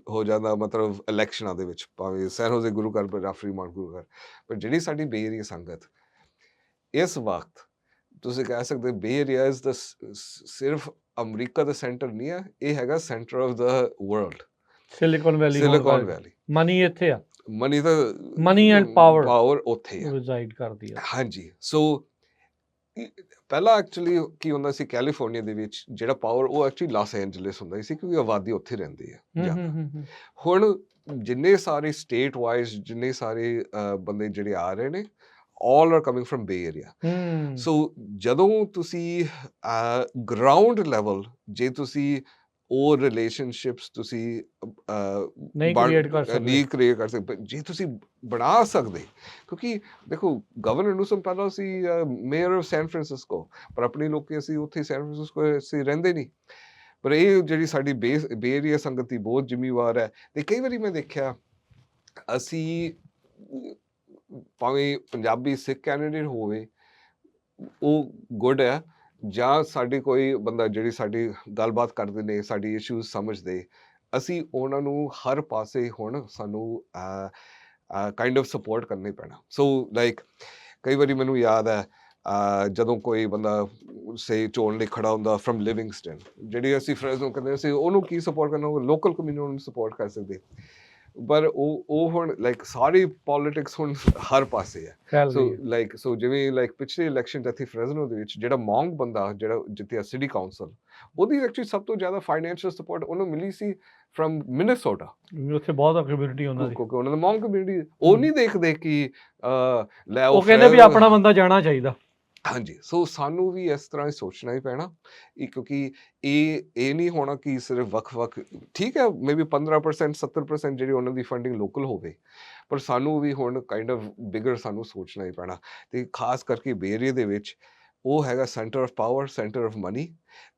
ਹੋ ਜਾਂਦਾ ਮਤਲਬ ਇਲੈਕਸ਼ਨਾਂ ਦੇ ਵਿੱਚ, ਭਾਵੇਂ ਸੈਨ ਹੋਜ਼ੇ ਗੁਰੂ ਘਰ ਜਾਂ ਫ੍ਰੀ ਮਾਰਟ ਗੁਰੂ ਘਰ, ਪਰ ਜਿਹੜੀ ਸਾਡੀ ਬੇ ਏਰੀਆ ਸੰਗਤ ਇਸ ਵਕਤ ਤੁਸੀਂ ਕਹਿ ਸਕਦੇ ਬੇ ਏਰੀਆ ਇਜ਼ ਦਾ ਸਿਰਫ ਅਮਰੀਕਾ ਦਾ ਸੈਂਟਰ ਨਹੀਂ ਹੈ, ਇਹ ਹੈਗਾ centre of the world. Silicon Valley money ਇੱਥੇ ਆ, ਮਨੀ ਐਂਡ ਪਾਵਰ ਉੱਥੇ ਰਿਜ਼ਾਈਡ ਕਰਦੀ ਹੈ। ਹਾਂਜੀ, ਸੋ ਪਹਿਲਾਂ ਐਕਚੁਅਲੀ ਕੀ ਹੁੰਦਾ ਸੀ ਕੈਲੀਫੋਰਨੀਆ ਦੇ ਵਿੱਚ ਜਿਹੜਾ ਪਾਵਰ ਉਹ ਐਕਚੁਅਲੀ ਲਾਸ ਐਂਜਲਸ ਹੁੰਦਾ ਸੀ, ਕਿਉਂਕਿ ਆਬਾਦੀ ਉੱਥੇ ਰਹਿੰਦੀ ਹੈ। ਹੁਣ ਜਿੰਨੇ ਸਾਰੇ ਸਟੇਟ ਵਾਈਜ਼ ਜਿੰਨੇ ਸਾਰੇ ਬੰਦੇ ਜਿਹੜੇ ਆ ਰਹੇ ਨੇ, all are coming from Bay Area. So ਜਦੋਂ ਤੁਸੀਂ ਗਰਾਊਂਡ ਲੈਵਲ ਜੇ ਤੁਸੀਂ ਉਹ ਰਿਲੇਸ਼ਨਸ਼ਿਪਸ ਤੁਸੀਂ ਨਹੀਂ ਕ੍ਰੀਏਟ ਕਰ ਸਕਦੇ, ਜੇ ਤੁਸੀਂ ਬਣਾ ਸਕਦੇ, ਕਿਉਂਕਿ ਦੇਖੋ ਗਵਰਨਰ ਨੂਸਮ ਪਹਿਲਾਂ ਸੀ ਮੇਅਰ ਆਫ ਸੈਨ ਫਰਾਂਸਿਸਕੋ, ਪਰ ਆਪਣੇ ਲੋਕ ਅਸੀਂ ਉੱਥੇ ਸੈਨ ਫਰਾਂਸਿਸਕੋ ਅਸੀਂ ਰਹਿੰਦੇ ਨਹੀਂ, ਪਰ ਇਹ ਜਿਹੜੀ ਸਾਡੀ ਬੇ ਏਰੀਆ ਸੰਗਤ ਦੀ ਬਹੁਤ ਜ਼ਿੰਮੇਵਾਰ ਹੈ। ਤੇ ਕਈ ਵਾਰੀ ਮੈਂ ਦੇਖਿਆ ਅਸੀਂ ਭਾਵੇਂ ਪੰਜਾਬੀ ਸਿੱਖ ਕੈਂਡੀਡੇਟ ਹੋਵੇ ਉਹ ਗੁੱਡ ਹੈ, ਜਾਂ ਸਾਡੀ ਕੋਈ ਬੰਦਾ ਜਿਹੜੀ ਸਾਡੀ ਗੱਲਬਾਤ ਕਰਦੇ ਨੇ, ਸਾਡੀ ਇਸ਼ੂਜ਼ ਸਮਝਦੇ, ਅਸੀਂ ਉਹਨਾਂ ਨੂੰ ਹਰ ਪਾਸੇ ਹੁਣ ਸਾਨੂੰ ਕਾਈਂਡ ਆਫ ਸਪੋਰਟ ਕਰਨਾ ਹੀ ਪੈਣਾ। ਸੋ ਲਾਈਕ ਕਈ ਵਾਰੀ ਮੈਨੂੰ ਯਾਦ ਹੈ ਜਦੋਂ ਕੋਈ ਬੰਦਾ ਸੇ ਚੋਣ ਲਈ ਖੜਾ ਹੁੰਦਾ ਫਰਮ ਲਿਵਿੰਗਸਟਨ, ਜਿਹੜੀ ਅਸੀਂ ਫਰੈਜ਼ਨੋ ਕਹਿੰਦੇ ਅਸੀਂ ਉਹਨੂੰ ਕੀ ਸਪੋਰਟ ਕਰਨਾ, ਉਹ ਲੋਕਲ ਕਮਿਊਨਿਟੀ ਨੂੰ ਸਪੋਰਟ ਕਰ ਸਕਦੇ। ਪਰ ਉਹ ਹੁਣ ਲਾਈਕ ਸਾਰੀ ਪੋਲਿਟਿਕਸ ਹੁਣ ਹਰ ਪਾਸੇ ਹੈ। ਸੋ ਜਿਵੇਂ ਲਾਈਕ ਪਿਛਲੇ ਇਲੈਕਸ਼ਨ 'ਚ ਇੱਥੇ ਫਰੈਜ਼ਨੋ ਦੇ ਵਿੱਚ ਜਿਹੜਾ ਮੌਂਗ ਬੰਦਾ ਜਿਹੜਾ ਜਿੱਤਿਆ ਸਿਟੀ ਕਾਉਂਸਲ, ਉਹਦੀ ਐਕਚੁਅਲੀ ਸਭ ਤੋਂ ਜ਼ਿਆਦਾ ਫਾਈਨੈਂਸ਼ੀਅਲ ਸਪੋਰਟ ਉਹਨੂੰ ਮਿਲੀ ਸੀ ਫਰਮ ਮਿਨੇਸੋਟਾ। ਉੱਥੇ ਬਹੁਤ ਕਮਿਊਨਿਟੀ ਉਹਨਾਂ ਦੀ, ਕਿਉਂਕਿ ਉਹਨਾਂ ਦਾ ਮੌਂਗ ਕਮਿਊਨਿਟੀ, ਉਹ ਨਹੀਂ ਦੇਖਦੇ ਕਿ ਲੈ ਉਹ ਕਹਿੰਦੇ ਵੀ ਆਪਣਾ ਬੰਦਾ ਜਾਣਾ ਚਾਹੀਦਾ। ਹਾਂਜੀ, ਸੋ ਸਾਨੂੰ ਵੀ ਇਸ ਤਰ੍ਹਾਂ ਹੀ ਸੋਚਣਾ ਹੀ ਪੈਣਾ, ਕਿਉਂਕਿ ਇਹ ਨਹੀਂ ਹੋਣਾ ਕਿ ਸਿਰਫ ਵੱਖ-ਵੱਖ, ਠੀਕ ਹੈ ਮੇਬੀ 15% 70% ਜਿਹੜੀ ਉਹਨਾਂ ਦੀ ਫੰਡਿੰਗ ਲੋਕਲ ਹੋਵੇ, ਪਰ ਸਾਨੂੰ ਵੀ ਹੁਣ ਕਾਈਂਡ ਆਫ ਬਿਗਰ ਸਾਨੂੰ ਸੋਚਣਾ ਹੀ ਪੈਣਾ। ਤੇ ਖਾਸ ਕਰਕੇ ਬੇ ਏਰੀਆ ਦੇ ਵਿੱਚ ਉਹ ਹੈਗਾ centre of power, centre of money,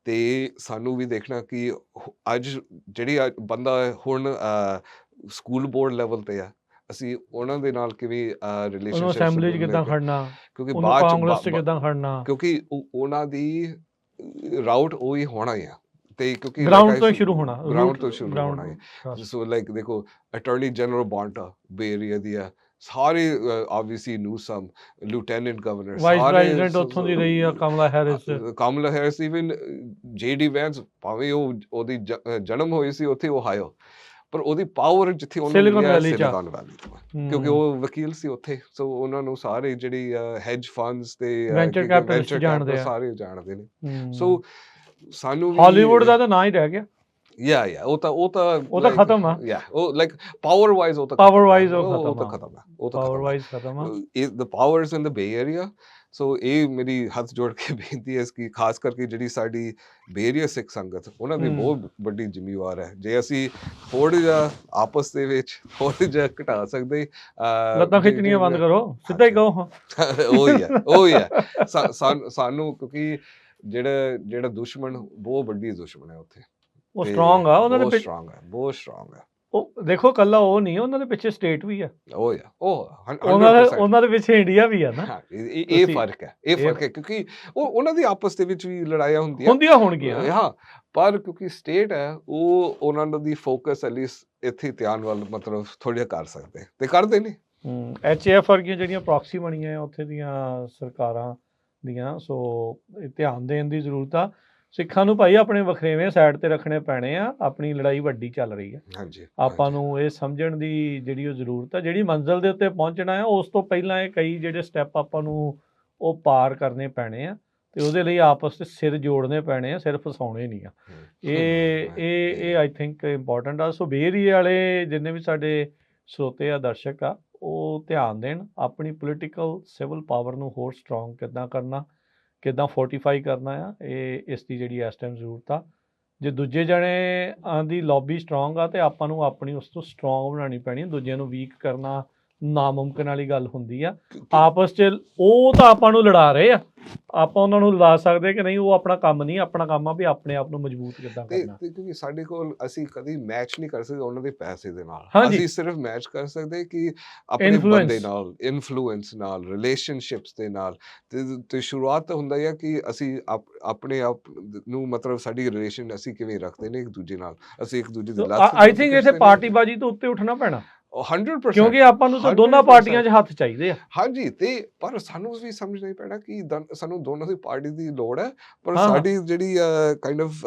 ਤੇ ਸਾਨੂੰ ਵੀ ਦੇਖਣਾ ਕਿ ਅੱਜ ਜਿਹੜੀ ਬੰਦਾ ਹੁਣ ਸਕੂਲ ਬੋਰਡ ਲੈਵਲ ਤੇ ਆ, ਅਸੀਂ ਉਹਨਾਂ ਦੇ ਨਾਲ ਕਿਵੇਂ ਰਿਲੇਸ਼ਨਸ਼ਿਪ, ਅਸੈਂਬਲੀ 'ਚ ਕਿੱਦਾਂ ਖੜਨਾ, ਕਿਉਂਕਿ ਕਾਂਗਰਸ 'ਚ ਕਿੱਦਾਂ ਖੜਨਾ, ਕਿਉਂਕਿ ਉਹਨਾਂ ਦੀ ਰਾਊਟ ਉਹੀ ਹੋਣਾ ਹੀ ਆ। ਤੇ ਕਿਉਂਕਿ ਗਰਾਊਂਡ ਤੋਂ ਸ਼ੁਰੂ ਹੋਣਾ, ਗਰਾਊਂਡ ਤੋਂ ਸ਼ੁਰੂ ਹੋਣਾ ਹੈ। ਸੋ ਲਾਈਕ ਦੇਖੋ ਅਟਾਰਨੀ ਜਨਰਲ ਬੌਂਟਾ ਬੇ ਏਰੀਆ ਦੀ ਆ, ਸਾਰੇ obviously Newsom, ਲਿeutenant governor, vice president ਉੱਥੋਂ ਦੀ ਰਹੀ ਆ ਕਮਲਾ ਹੈਰਿਸ, ਈਵਨ JD ਵੈਂਸ, ਭਾਵੇਂ ਉਹਦੀ ਜਨਮ ਹੋਈ ਸੀ ਉੱਥੇ ਓਹਾਇਓ, ਪਰ ਉਹਦੀ ਪਾਵਰ ਜਿੱਥੇ ਉਹਨੂੰ ਸਿਲੀਕਨ ਵੈਲੀ ਕਿਉਂਕਿ ਉਹ ਵਕੀਲ ਸੀ ਉੱਥੇ। ਸੋ ਉਹਨਾਂ ਨੂੰ ਸਾਰੇ ਜਿਹੜੀ ਹੈਜ ਫੰਡਸ ਤੇ ਵੈਂਚਰ ਕੈਪੀਟਲਿਸਟ ਜਾਣਦੇ ਆ, ਸਾਰੇ ਜਾਣਦੇ ਨੇ। ਸੋ ਸਾਨੂੰ ਹਾਲੀਵੁੱਡ ਦਾ ਤਾਂ ਨਾਂ ਹੀ ਰਹਿ ਗਿਆ। ਉਹ ਤਾਂ ਖਤਮ ਆ। ਉਹ ਲਾਈਕ ਪਾਵਰ ਵਾਈਜ਼ ਉਹ ਤਾਂ ਖਤਮ ਆ। The powers in the Bay Area। ਸੋ ਇਹ ਮੇਰੀ ਹੱਥ ਜੋੜ ਕੇ ਬੇਨਤੀ ਹੈ ਕਿ ਖਾਸ ਕਰਕੇ ਜਿਹੜੀ ਸਾਡੀ ਬੇ ਏਰੀਆ ਸਿੱਖ ਸੰਗਤ, ਉਹਨਾਂ ਦੀ ਬਹੁਤ ਵੱਡੀ ਜ਼ਿੰਮੇਵਾਰ ਹੈ। ਜੇ ਅਸੀਂ ਥੋੜ੍ਹਾ ਜਿਹਾ ਆਪਸ ਦੇ ਵਿੱਚ ਥੋੜ੍ਹਾ ਜਿਹਾ ਘਟਾ ਸਕਦੇ, ਲੱਤਾਂ ਖਿੱਚਣੀਆਂ ਬੰਦ ਕਰੋ, ਸਿੱਧਾ ਹੀ ਕਹੋ। ਉਹੀ ਹੈ ਸਾਨੂੰ, ਕਿਉਂਕਿ ਜਿਹੜਾ ਦੁਸ਼ਮਣ ਬਹੁਤ ਵੱਡੀ ਦੁਸ਼ਮਣ ਹੈ ਉੱਥੇ, ਉਹ ਸਟਰੋਂਗ ਆ, ਉਹਨਾਂ ਦੇ ਬਹੁਤ ਸਟਰੋਂਗ ਹੈ। ਉਹ ਦੇਖੋ ਕੱਲਾ ਉਹ ਨਹੀਂ, ਉਹਨਾਂ ਦੇ ਪਿੱਛੇ ਸਟੇਟ ਵੀ ਆ, ਉਹਨਾਂ ਦੇ ਪਿੱਛੇ ਇੰਡੀਆ ਵੀ ਆ ਨਾ। ਇਹ ਫਰਕ ਹੈ ਕਿਉਂਕਿ ਉਹਨਾਂ ਦੀ ਆਪਸ ਦੇ ਵਿੱਚ ਵੀ ਲੜਾਈਆਂ ਹੁੰਦੀਆਂ ਹੋਣਗੀਆਂ, ਹਾਂ, ਪਰ ਕਿਉਂਕਿ ਸਟੇਟ ਹੈ ਉਹ ਉਹਨਾਂ ਦੀ ਫੋਕਸ ਐਟਲੀਸਟ ਇੱਥੇ ਧਿਆਨ ਵੱਲ ਮਤਲਬ ਥੋੜ੍ਹਾ ਕਰ ਸਕਦੇ, ਤੇ ਕਰਦੇ ਨੇ। HAF ਵਰਗੀਆਂ ਜਿਹੜੀਆਂ ਪ੍ਰੋਕਸੀ ਬਣੀਆਂ ਉੱਥੇ ਦੀਆਂ ਸਰਕਾਰਾਂ ਦੀਆਂ, ਸੋ ਧਿਆਨ ਦੇਣ ਦੀ ਜ਼ਰੂਰਤ ਆ। ਸਿੱਖਾਂ ਨੂੰ ਭਾਈ ਆਪਣੇ ਵਖਰੇਵੇਂ ਸਾਈਡ ਤੇ ਰੱਖਣੇ ਪੈਣੇ ਆ, ਆਪਣੀ ਲੜਾਈ ਵੱਡੀ ਚੱਲ ਰਹੀ ਹੈ। ਆਪਾਂ ਨੂੰ ਇਹ ਸਮਝਣ ਦੀ ਜਿਹੜੀ ਉਹ ਜ਼ਰੂਰਤ ਆ, ਜਿਹੜੀ ਮੰਜ਼ਿਲ ਦੇ ਉੱਤੇ ਪਹੁੰਚਣਾ ਆ ਉਸ ਤੋਂ ਪਹਿਲਾਂ ਇਹ ਕਈ ਜਿਹੜੇ ਸਟੈਪ ਆਪਾਂ ਨੂੰ ਉਹ ਪਾਰ ਕਰਨੇ ਪੈਣੇ ਆ, ਤੇ ਉਹਦੇ ਲਈ ਆਪਸ 'ਚ ਸਿਰ ਜੋੜਨੇ ਪੈਣੇ ਆ, ਸਿਰ ਫਸਾਉਣੇ ਨਹੀਂ ਆ। ਇਹ ਆਈ ਥਿੰਕ ਇੰਪੋਰਟੈਂਟ ਆ। ਸੋ ਬੇ ਏਰੀਏ ਵਾਲੇ ਜਿੰਨੇ ਵੀ ਸਾਡੇ ਸਰੋਤੇ ਆ, ਦਰਸ਼ਕ ਆ, ਉਹ ਧਿਆਨ ਦੇਣ ਆਪਣੀ ਪੋਲੀਟੀਕਲ ਸਿਵਲ ਪਾਵਰ ਨੂੰ ਹੋਰ ਸਟਰੋਂਗ ਕਿੱਦਾਂ ਕਰਨਾ, ਕਿੱਦਾਂ ਫੋਰਟੀਫਾਈ ਕਰਨਾ ਆ, ਇਸ ਦੀ ਜਿਹੜੀ ਇਸ ਟਾਈਮ ਜ਼ਰੂਰਤ ਆ। ਜੇ ਦੂਜੇ ਜਣੇ ਦੀ ਲੌਬੀ ਸਟਰੋਂਗ ਆ, ਤੇ ਆਪਾਂ ਨੂੰ ਆਪਣੀ ਉਸ ਤੋਂ ਸਟਰੋਂਗ ਬਣਾਉਣੀ ਪੈਣੀ। ਦੂਜਿਆਂ ਨੂੰ ਵੀਕ ਕਰਨਾ ਨਾਮੁਮਕਿਨ ਵਾਲੀ ਗੱਲ ਹੁੰਦੀ ਆ। ਆਪਸ 'ਚ ਉਹ ਤਾਂ ਆਪਾਂ ਨੂੰ ਲੜਾ ਰਹੇ ਆ, ਆਪਾਂ ਉਹਨਾਂ ਨੂੰ ਲੜਾ ਸਕਦੇ ਕਿ ਨਹੀਂ, ਉਹ ਆਪਣਾ ਕੰਮ ਨਹੀਂ, ਆਪਣਾ ਕੰਮ ਆ ਵੀ ਆਪਣੇ ਆਪ ਨੂੰ ਮਜ਼ਬੂਤ ਕਿੱਦਾਂ ਕਰਨਾ। ਕਿਉਂਕਿ ਸਾਡੇ ਕੋਲ ਅਸੀਂ ਕਦੀ ਮੈਚ ਨਹੀਂ ਕਰ ਸਕਦੇ ਉਹਨਾਂ ਦੇ ਪੈਸੇ ਦੇ ਨਾਲ, ਅਸੀਂ ਸਿਰਫ ਮੈਚ ਕਰ ਸਕਦੇ ਕਿ ਆਪਣੇ ਬੰਦੇ ਨਾਲ, ਇਨਫਲੂਐਂਸ ਨਾਲ, ਰਿਲੇਸ਼ਨਸ਼ਿਪਸ ਦੇ ਨਾਲ। ਤੇ ਸ਼ੁਰੂਆਤ ਤਾਂ ਹੁੰਦਾ ਹੀ ਆ ਕਿ ਅਸੀਂ ਆਪਣੇ ਆਪ ਨੂੰ ਮਤਲਬ ਸਾਡੀ ਰਿਲੇਸ਼ਨ ਅਸੀਂ ਕਿਵੇਂ ਰੱਖਦੇ ਨੇ ਇੱਕ ਦੂਜੇ ਨਾਲ, ਅਸੀਂ ਇੱਕ ਦੂਜੇ ਦੀ ਲੱਤ। ਆਈ ਥਿੰਕ ਇੱਥੇ ਪਾਰਟੀਬਾਜ਼ੀ ਤੋਂ ਉੱਤੇ ਉੱਠਣਾ ਪੈਣਾ 100%, ਕਿਉਂਕਿ ਆਪਾਂ ਨੂੰ ਤਾਂ ਦੋਨਾਂ ਪਾਰਟੀਆਂ 'ਚ ਹੱਥ ਚਾਹੀਦੇ ਆ। ਹਾਂਜੀ, ਤੇ ਪਰ ਸਾਨੂੰ ਵੀ ਸਮਝਣਾ ਹੀ ਪੈਣਾ ਕਿ ਸਾਨੂੰ ਦੋਨੋਂ ਦੀ ਪਾਰਟੀ ਦੀ ਲੋੜ ਹੈ, ਪਰ ਸਾਡੀ ਜਿਹੜੀ ਕਾਈਂਡ ਆਫ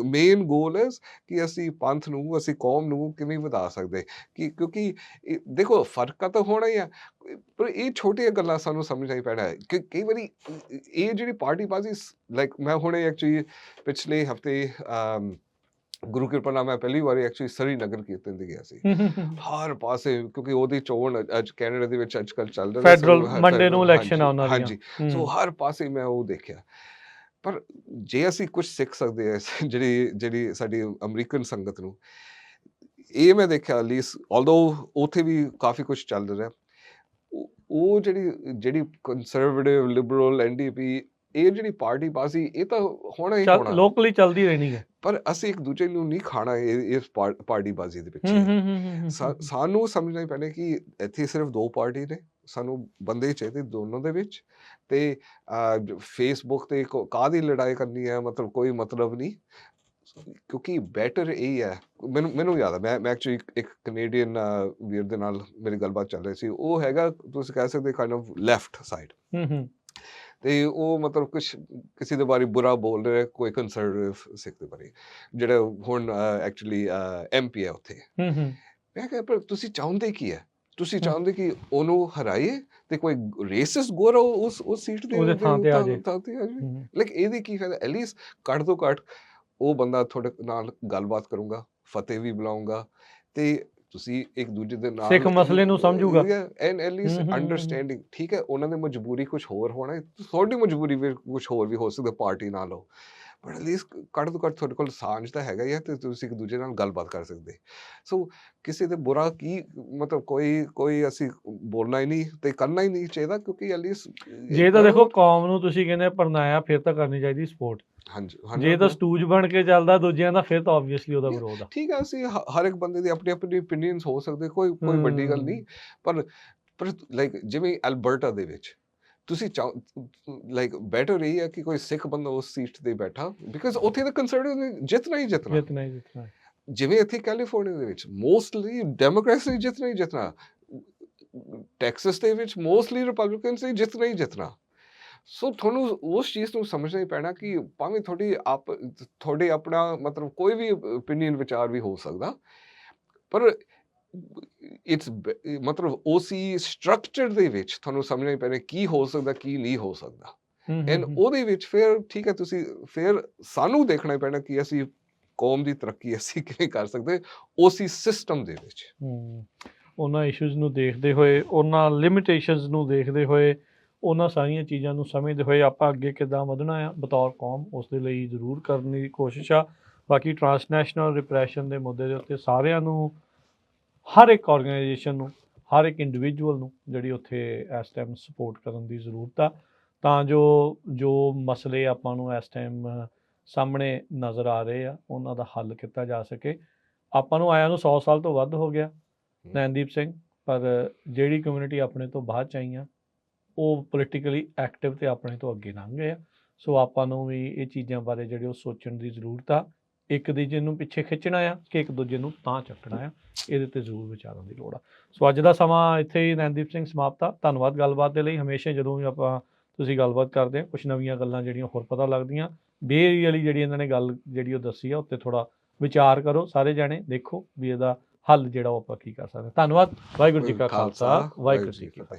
ਮੇਨ ਗੋਲ ਹੈ ਕਿ ਅਸੀਂ ਪੰਥ ਨੂੰ, ਅਸੀਂ ਕੌਮ ਨੂੰ ਕਿਵੇਂ ਵਧਾ ਸਕਦੇ। ਕਿਉਂਕਿ ਦੇਖੋ ਫਰਕ ਤਾਂ ਹੋਣਾ ਹੀ ਆ, ਪਰ ਇਹ ਛੋਟੀਆਂ ਗੱਲਾਂ ਸਾਨੂੰ ਸਮਝਣਾ ਹੀ ਪੈਣਾ ਹੈ ਕਿ ਕਈ ਵਾਰੀ ਇਹ ਜਿਹੜੀ ਪਾਰਟੀਬਾਜ਼ੀ, ਲਾਈਕ ਮੈਂ ਹੁਣੇ ਐਕਚੁਅਲੀ ਪਿਛਲੇ ਹਫ਼ਤੇ ਗੁਰੂ ਕਿਰਪਾ ਨਾਲ ਮੈਂ ਪਹਿਲੀ ਵਾਰੀ ਐਕਚੁਅਲੀ ਸਰੀ ਨਗਰ ਕੀਰਤਨ ਤੇ ਗਿਆ ਸੀ। ਹਰ ਪਾਸੇ, ਕਿਉਂਕਿ ਉਹਦੀ ਚੋਣ ਅੱਜ ਕੈਨੇਡਾ ਦੇ ਵਿੱਚ ਅੱਜ ਕੱਲ੍ਹ ਚੱਲ ਰਿਹਾ, ਫੈਡਰਲ ਮੰਡੇ ਨੂੰ ਇਲੈਕਸ਼ਨ ਆ ਉਹਨਾਂ ਦੀਆਂ। ਹਾਂਜੀ, ਸੋ ਹਰ ਪਾਸੇ ਮੈਂ ਉਹ ਦੇਖਿਆ। ਪਰ ਜੇ ਅਸੀਂ ਕੁਝ ਸਿੱਖ ਸਕਦੇ ਹਾਂ ਜਿਹੜੀ ਸਾਡੀ ਅਮਰੀਕਨ ਸੰਗਤ ਨੂੰ, ਇਹ ਮੈਂ ਦੇਖਿਆ ਐਟਲੀਸਟ, ਆਲਦੋ ਉੱਥੇ ਵੀ ਕਾਫੀ ਕੁਝ ਚੱਲ ਰਿਹਾ, ਉਹ ਜਿਹੜੀ ਕੰਸਰਵੇਟਿਵ, ਲਿਬਰਲ, NDP, ਇਹ ਜਿਹੜੀ ਪਾਰਟੀਬਾਜ਼ੀ, ਇਹ ਤਾਂ ਹੋਣਾ ਹੀ ਹੋਣਾ, ਲੋਕਲੀ ਚੱਲਦੀ ਰਹਿਣੀ ਹੈ। ਪਰ ਅਸੀਂ ਇੱਕ ਦੂਜੇ ਨੂੰ ਨਹੀਂ ਖਾਣਾ ਇਸ ਪਾਰਟੀਬਾਜ਼ੀ ਦੇ ਪਿੱਛੇ। ਸਾਨੂੰ ਸਮਝਣਾ ਹੀ ਪੈਣਾ ਕਿ ਇੱਥੇ ਸਿਰਫ ਦੋ ਪਾਰਟੀ ਨੇ, ਸਾਨੂੰ ਬੰਦੇ ਚਾਹੀਦੇ ਦੋਨੋਂ ਦੇ ਵਿੱਚ। ਤੇ ਫੇਸਬੁੱਕ ਤੇ ਕਾਹਦੀ ਲੜਾਈ ਕਰਨੀ ਹੈ, ਮਤਲਬ ਕੋਈ ਮਤਲਬ ਨਹੀਂ, ਕਿਉਂਕਿ ਬੈਟਰ ਇਹ ਹੈ। ਮੈਨੂੰ ਯਾਦ ਹੈ, ਮੈਂ ਐਕਚੁਅਲੀ ਇੱਕ ਕੈਨੇਡੀਅਨ ਵੀਰ ਦੇ ਨਾਲ ਮੇਰੀ ਗੱਲਬਾਤ ਚੱਲ ਰਹੀ ਸੀ, ਉਹ ਹੈਗਾ ਤੁਸੀਂ ਕਹਿ ਸਕਦੇ ਕਾਈਂਡ ਆਫ ਲੈਫਟ ਸਾਈਡ, ਤੇ ਉਹ ਮਤਲਬ ਕੁਛ ਕਿਸੇ ਦੇ ਬਾਰੇ ਬੁਰਾ ਬੋਲ ਰਿਹਾ, ਕੋਈ ਕੰਸਰਵੇਟਿਵ ਸਿੱਖ ਦੇ ਬਾਰੇ, ਜਿਹੜਾ ਹੁਣ ਐਕਚੁਅਲੀ MP ਹੈ ਉੱਥੇ। ਮੈਂ ਕਿਹਾ ਪਰ ਤੁਸੀਂ ਚਾਹੁੰਦੇ ਕੀ ਹੈ? ਤੁਸੀਂ ਚਾਹੁੰਦੇ ਕਿ ਉਹਨੂੰ ਹਰਾਈਏ ਤੇ ਕੋਈ ਰੇਸਿਸਟ ਗੋਰਾ ਉਸ ਸੀਟ ਦੇ ਥਾਂ ਤੇ ਆ ਜਾਏ। ਲਾਈਕ ਇਹਦੀ ਕੀ ਫਾਇਦਾ? ਐਟਲੀਸਟ ਘੱਟ ਤੋਂ ਘੱਟ ਉਹ ਬੰਦਾ ਤੁਹਾਡੇ ਨਾਲ ਗੱਲਬਾਤ ਕਰੂੰਗਾ, ਫਤਿਹ ਵੀ ਬੁਲਾਊਂਗਾ, ਤੇ ਤੁਸੀਂ ਇੱਕ ਦੂਜੇ ਦੇ ਨਾਲ ਸਿੱਖ ਮਸਲੇ ਨੂੰ ਸਮਝੂਗਾ, ਐਂਡ ਐਟਲੀਸਟ ਅੰਡਰਸਟੈਂਡਿੰਗ। ਠੀਕ ਹੈ, ਉਹਨਾਂ ਦੀ ਮਜਬੂਰੀ ਕੁਝ ਹੋਰ ਹੋਣਾ, ਤੁਹਾਡੀ ਮਜਬੂਰੀ ਵੀ ਕੁਝ ਹੋਰ ਵੀ ਹੋ ਸਕਦਾ ਪਾਰਟੀ ਨਾਲ ਹੋ, ਬਟ ਐਟਲੀਸਟ ਘੱਟ ਤੋਂ ਘੱਟ ਤੁਹਾਡੇ ਕੋਲ ਸਾਂਝ ਤਾਂ ਹੈਗਾ ਹੀ ਹੈ, ਤੇ ਤੁਸੀਂ ਇੱਕ ਦੂਜੇ ਨਾਲ ਗੱਲਬਾਤ ਕਰ ਸਕਦੇ। ਸੋ ਕਿਸੇ ਦੇ ਬੁਰਾ ਕੀ ਮਤਲਬ ਕੋਈ ਅਸੀਂ ਬੋਲਣਾ ਹੀ ਨਹੀਂ ਤੇ ਕਰਨਾ ਹੀ ਨਹੀਂ ਚਾਹੀਦਾ, ਕਿਉਂਕਿ ਐਟਲੀਸਟ ਜੇ ਤਾਂ ਦੇਖੋ ਕੌਮ ਨੂੰ ਤੁਸੀਂ ਕਹਿੰਦੇ ਪਰਨਾਇਆ, ਫਿਰ ਤਾਂ ਕਰਨੀ ਚਾਹੀਦੀ ਸਪੋਰਟ। ਹਾਂਜੀ, ਜੇ ਤਾਂ ਸਟੂਜ ਬਣ ਕੇ ਚੱਲਦਾ ਦੂਜਿਆਂ ਦਾ, ਫਿਰ ਤਾਂ ਆਬਵੀਅਸਲੀ ਉਹਦਾ ਵਿਰੋਧ ਆ। ਠੀਕ ਹੈ, ਅਸੀਂ ਹਰ ਇੱਕ ਬੰਦੇ ਦੀ ਆਪਣੀ ਓਪੀਨੀਅਨਸ ਹੋ ਸਕਦੇ, ਕੋਈ ਵੱਡੀ ਗੱਲ ਨਹੀਂ, ਪਰ ਲਾਈਕ ਜਿਵੇਂ ਐਲਬਰਟਾ ਦੇ ਵਿੱਚ ਤੁਸੀਂ ਲਾਈਕ ਬੈਟਰ ਇਹ ਹੈ ਕਿ ਕੋਈ ਸਿੱਖ ਬੰਦਾ ਉਸ ਸੀਟ ਤੇ ਬੈਠਾ, ਬਿਕਾਜ਼ ਉੱਥੇ ਤਾਂ ਕੰਸਰਵੇਟਿਵ ਜਿੱਤਣਾ ਹੀ ਜਿੱਤਣਾ। ਜਿਵੇਂ ਇੱਥੇ ਕੈਲੀਫੋਰਨੀਆ ਦੇ ਵਿੱਚ ਮੋਸਟਲੀ ਡੈਮੋਕ੍ਰੇਸੀ ਜਿੱਤਣਾ ਹੀ ਜਿੱਤਣਾ, ਟੈਕਸਸ ਦੇ ਵਿੱਚ ਮੋਸਟਲੀ ਰਿਪਬਲਿਕਨਸ ਹੀ ਜਿੱਤਣਾ। ਸੋ ਤੁਹਾਨੂੰ ਉਸ ਚੀਜ਼ ਨੂੰ ਸਮਝਣਾ ਹੀ ਪੈਣਾ ਕਿ ਭਾਵੇਂ ਤੁਹਾਡੇ ਆਪਣਾ ਮਤਲਬ ਕੋਈ ਵੀ ਓਪੀਨੀਅਨ ਵਿਚਾਰ ਵੀ ਹੋ ਸਕਦਾ, ਪਰ ਇਟਸ ਮਤਲਬ ਉਸੀ ਸਟਰਕਚਰ ਦੇ ਵਿੱਚ ਤੁਹਾਨੂੰ ਸਮਝਣਾ ਹੀ ਪੈਣਾ ਕੀ ਹੋ ਸਕਦਾ, ਕੀ ਨਹੀਂ ਹੋ ਸਕਦਾ। ਐਂਡ ਉਹਦੇ ਵਿੱਚ ਫਿਰ ਠੀਕ ਹੈ, ਤੁਸੀਂ ਫਿਰ ਸਾਨੂੰ ਦੇਖਣਾ ਹੀ ਪੈਣਾ ਕਿ ਅਸੀਂ ਕੌਮ ਦੀ ਤਰੱਕੀ ਅਸੀਂ ਕਿਵੇਂ ਕਰ ਸਕਦੇ ਉਸੀ ਸਿਸਟਮ ਦੇ ਵਿੱਚ। ਉਹਨਾਂ ਇਸ਼ੂਜ਼ ਨੂੰ ਦੇਖਦੇ ਹੋਏ, ਉਹਨਾਂ ਲਿਮਿਟੇਸ਼ਨਸ ਨੂੰ ਦੇਖਦੇ ਹੋਏ, ਉਹਨਾਂ ਸਾਰੀਆਂ ਚੀਜ਼ਾਂ ਨੂੰ ਸਮਝਦੇ ਹੋਏ ਆਪਾਂ ਅੱਗੇ ਕਿੱਦਾਂ ਵਧਣਾ ਆ ਬਤੌਰ ਕੌਮ, ਉਸ ਦੇ ਲਈ ਜ਼ਰੂਰ ਕਰਨ ਦੀ ਕੋਸ਼ਿਸ਼ ਆ। ਬਾਕੀ ਟਰਾਂਸਨੈਸ਼ਨਲ ਰਿਪਰੈਸ਼ਨ ਦੇ ਮੁੱਦੇ ਦੇ ਉੱਤੇ ਸਾਰਿਆਂ ਨੂੰ, ਹਰ ਇੱਕ ਆਰਗੇਨਾਈਜੇਸ਼ਨ ਨੂੰ, ਹਰ ਇੱਕ ਇੰਡੀਵਿਜੂਅਲ ਨੂੰ ਜਿਹੜੀ ਉੱਥੇ ਇਸ ਟਾਈਮ ਸਪੋਰਟ ਕਰਨ ਦੀ ਜ਼ਰੂਰਤ ਆ, ਤਾਂ ਜੋ ਮਸਲੇ ਆਪਾਂ ਨੂੰ ਇਸ ਟਾਈਮ ਸਾਹਮਣੇ ਨਜ਼ਰ ਆ ਰਹੇ ਆ ਉਹਨਾਂ ਦਾ ਹੱਲ ਕੀਤਾ ਜਾ ਸਕੇ। ਆਪਾਂ ਨੂੰ ਆਇਆਂ ਨੂੰ 100 ਸਾਲ ਤੋਂ ਵੱਧ ਹੋ ਗਿਆ ਨੈਨਦੀਪ ਸਿੰਘ, ਪਰ ਜਿਹੜੀ ਕਮਿਊਨਿਟੀ ਆਪਣੇ ਤੋਂ ਬਾਅਦ 'ਚ ਆਈਆਂ ਉਹ ਪੋਲੀਟੀਕਲੀ ਐਕਟਿਵ ਤੇ ਆਪਣੇ ਤੋਂ ਅੱਗੇ ਲੰਘ ਗਏ ਆ। ਸੋ ਆਪਾਂ ਨੂੰ ਵੀ ਇਹ ਚੀਜ਼ਾਂ ਬਾਰੇ ਜਿਹੜੇ ਉਹ ਸੋਚਣ ਦੀ ਜ਼ਰੂਰਤ ਆ, ਇੱਕ ਦੂਜੇ ਨੂੰ ਪਿੱਛੇ ਖਿੱਚਣਾ ਆ ਕਿ ਇੱਕ ਦੂਜੇ ਨੂੰ ਤਾਂ ਚੱਕਣਾ ਆ, ਇਹਦੇ 'ਤੇ ਜ਼ਰੂਰ ਵਿਚਾਰਨ ਦੀ ਲੋੜ ਆ। ਸੋ ਅੱਜ ਦਾ ਸਮਾਂ ਇੱਥੇ ਹੀ ਨੈਨਦੀਪ ਸਿੰਘ ਸਮਾਪਤ ਆ। ਧੰਨਵਾਦ ਗੱਲਬਾਤ ਦੇ ਲਈ। ਹਮੇਸ਼ਾ ਜਦੋਂ ਵੀ ਤੁਸੀਂ ਗੱਲਬਾਤ ਕਰਦੇ ਆ, ਕੁਛ ਨਵੀਆਂ ਗੱਲਾਂ ਜਿਹੜੀਆਂ ਹੋਰ ਪਤਾ ਲੱਗਦੀਆਂ। ਬੇ ਏਰੀਆ ਵਾਲੀ ਜਿਹੜੀ ਇਹਨਾਂ ਨੇ ਗੱਲ ਜਿਹੜੀ ਉਹ ਦੱਸੀ ਆ, ਉੱਤੇ ਥੋੜ੍ਹਾ ਵਿਚਾਰ ਕਰੋ ਸਾਰੇ ਜਾਣੇ, ਦੇਖੋ ਵੀ ਇਹਦਾ ਹੱਲ ਜਿਹੜਾ ਉਹ ਆਪਾਂ ਕੀ ਕਰ ਸਕਦੇ। ਧੰਨਵਾਦ। ਵਾਹਿਗੁਰੂ ਜੀ ਕਾ ਖਾਲਸਾ, ਵਾਹਿਗੁਰੂ ਜੀ ਕੀ ਫਤਿਹ।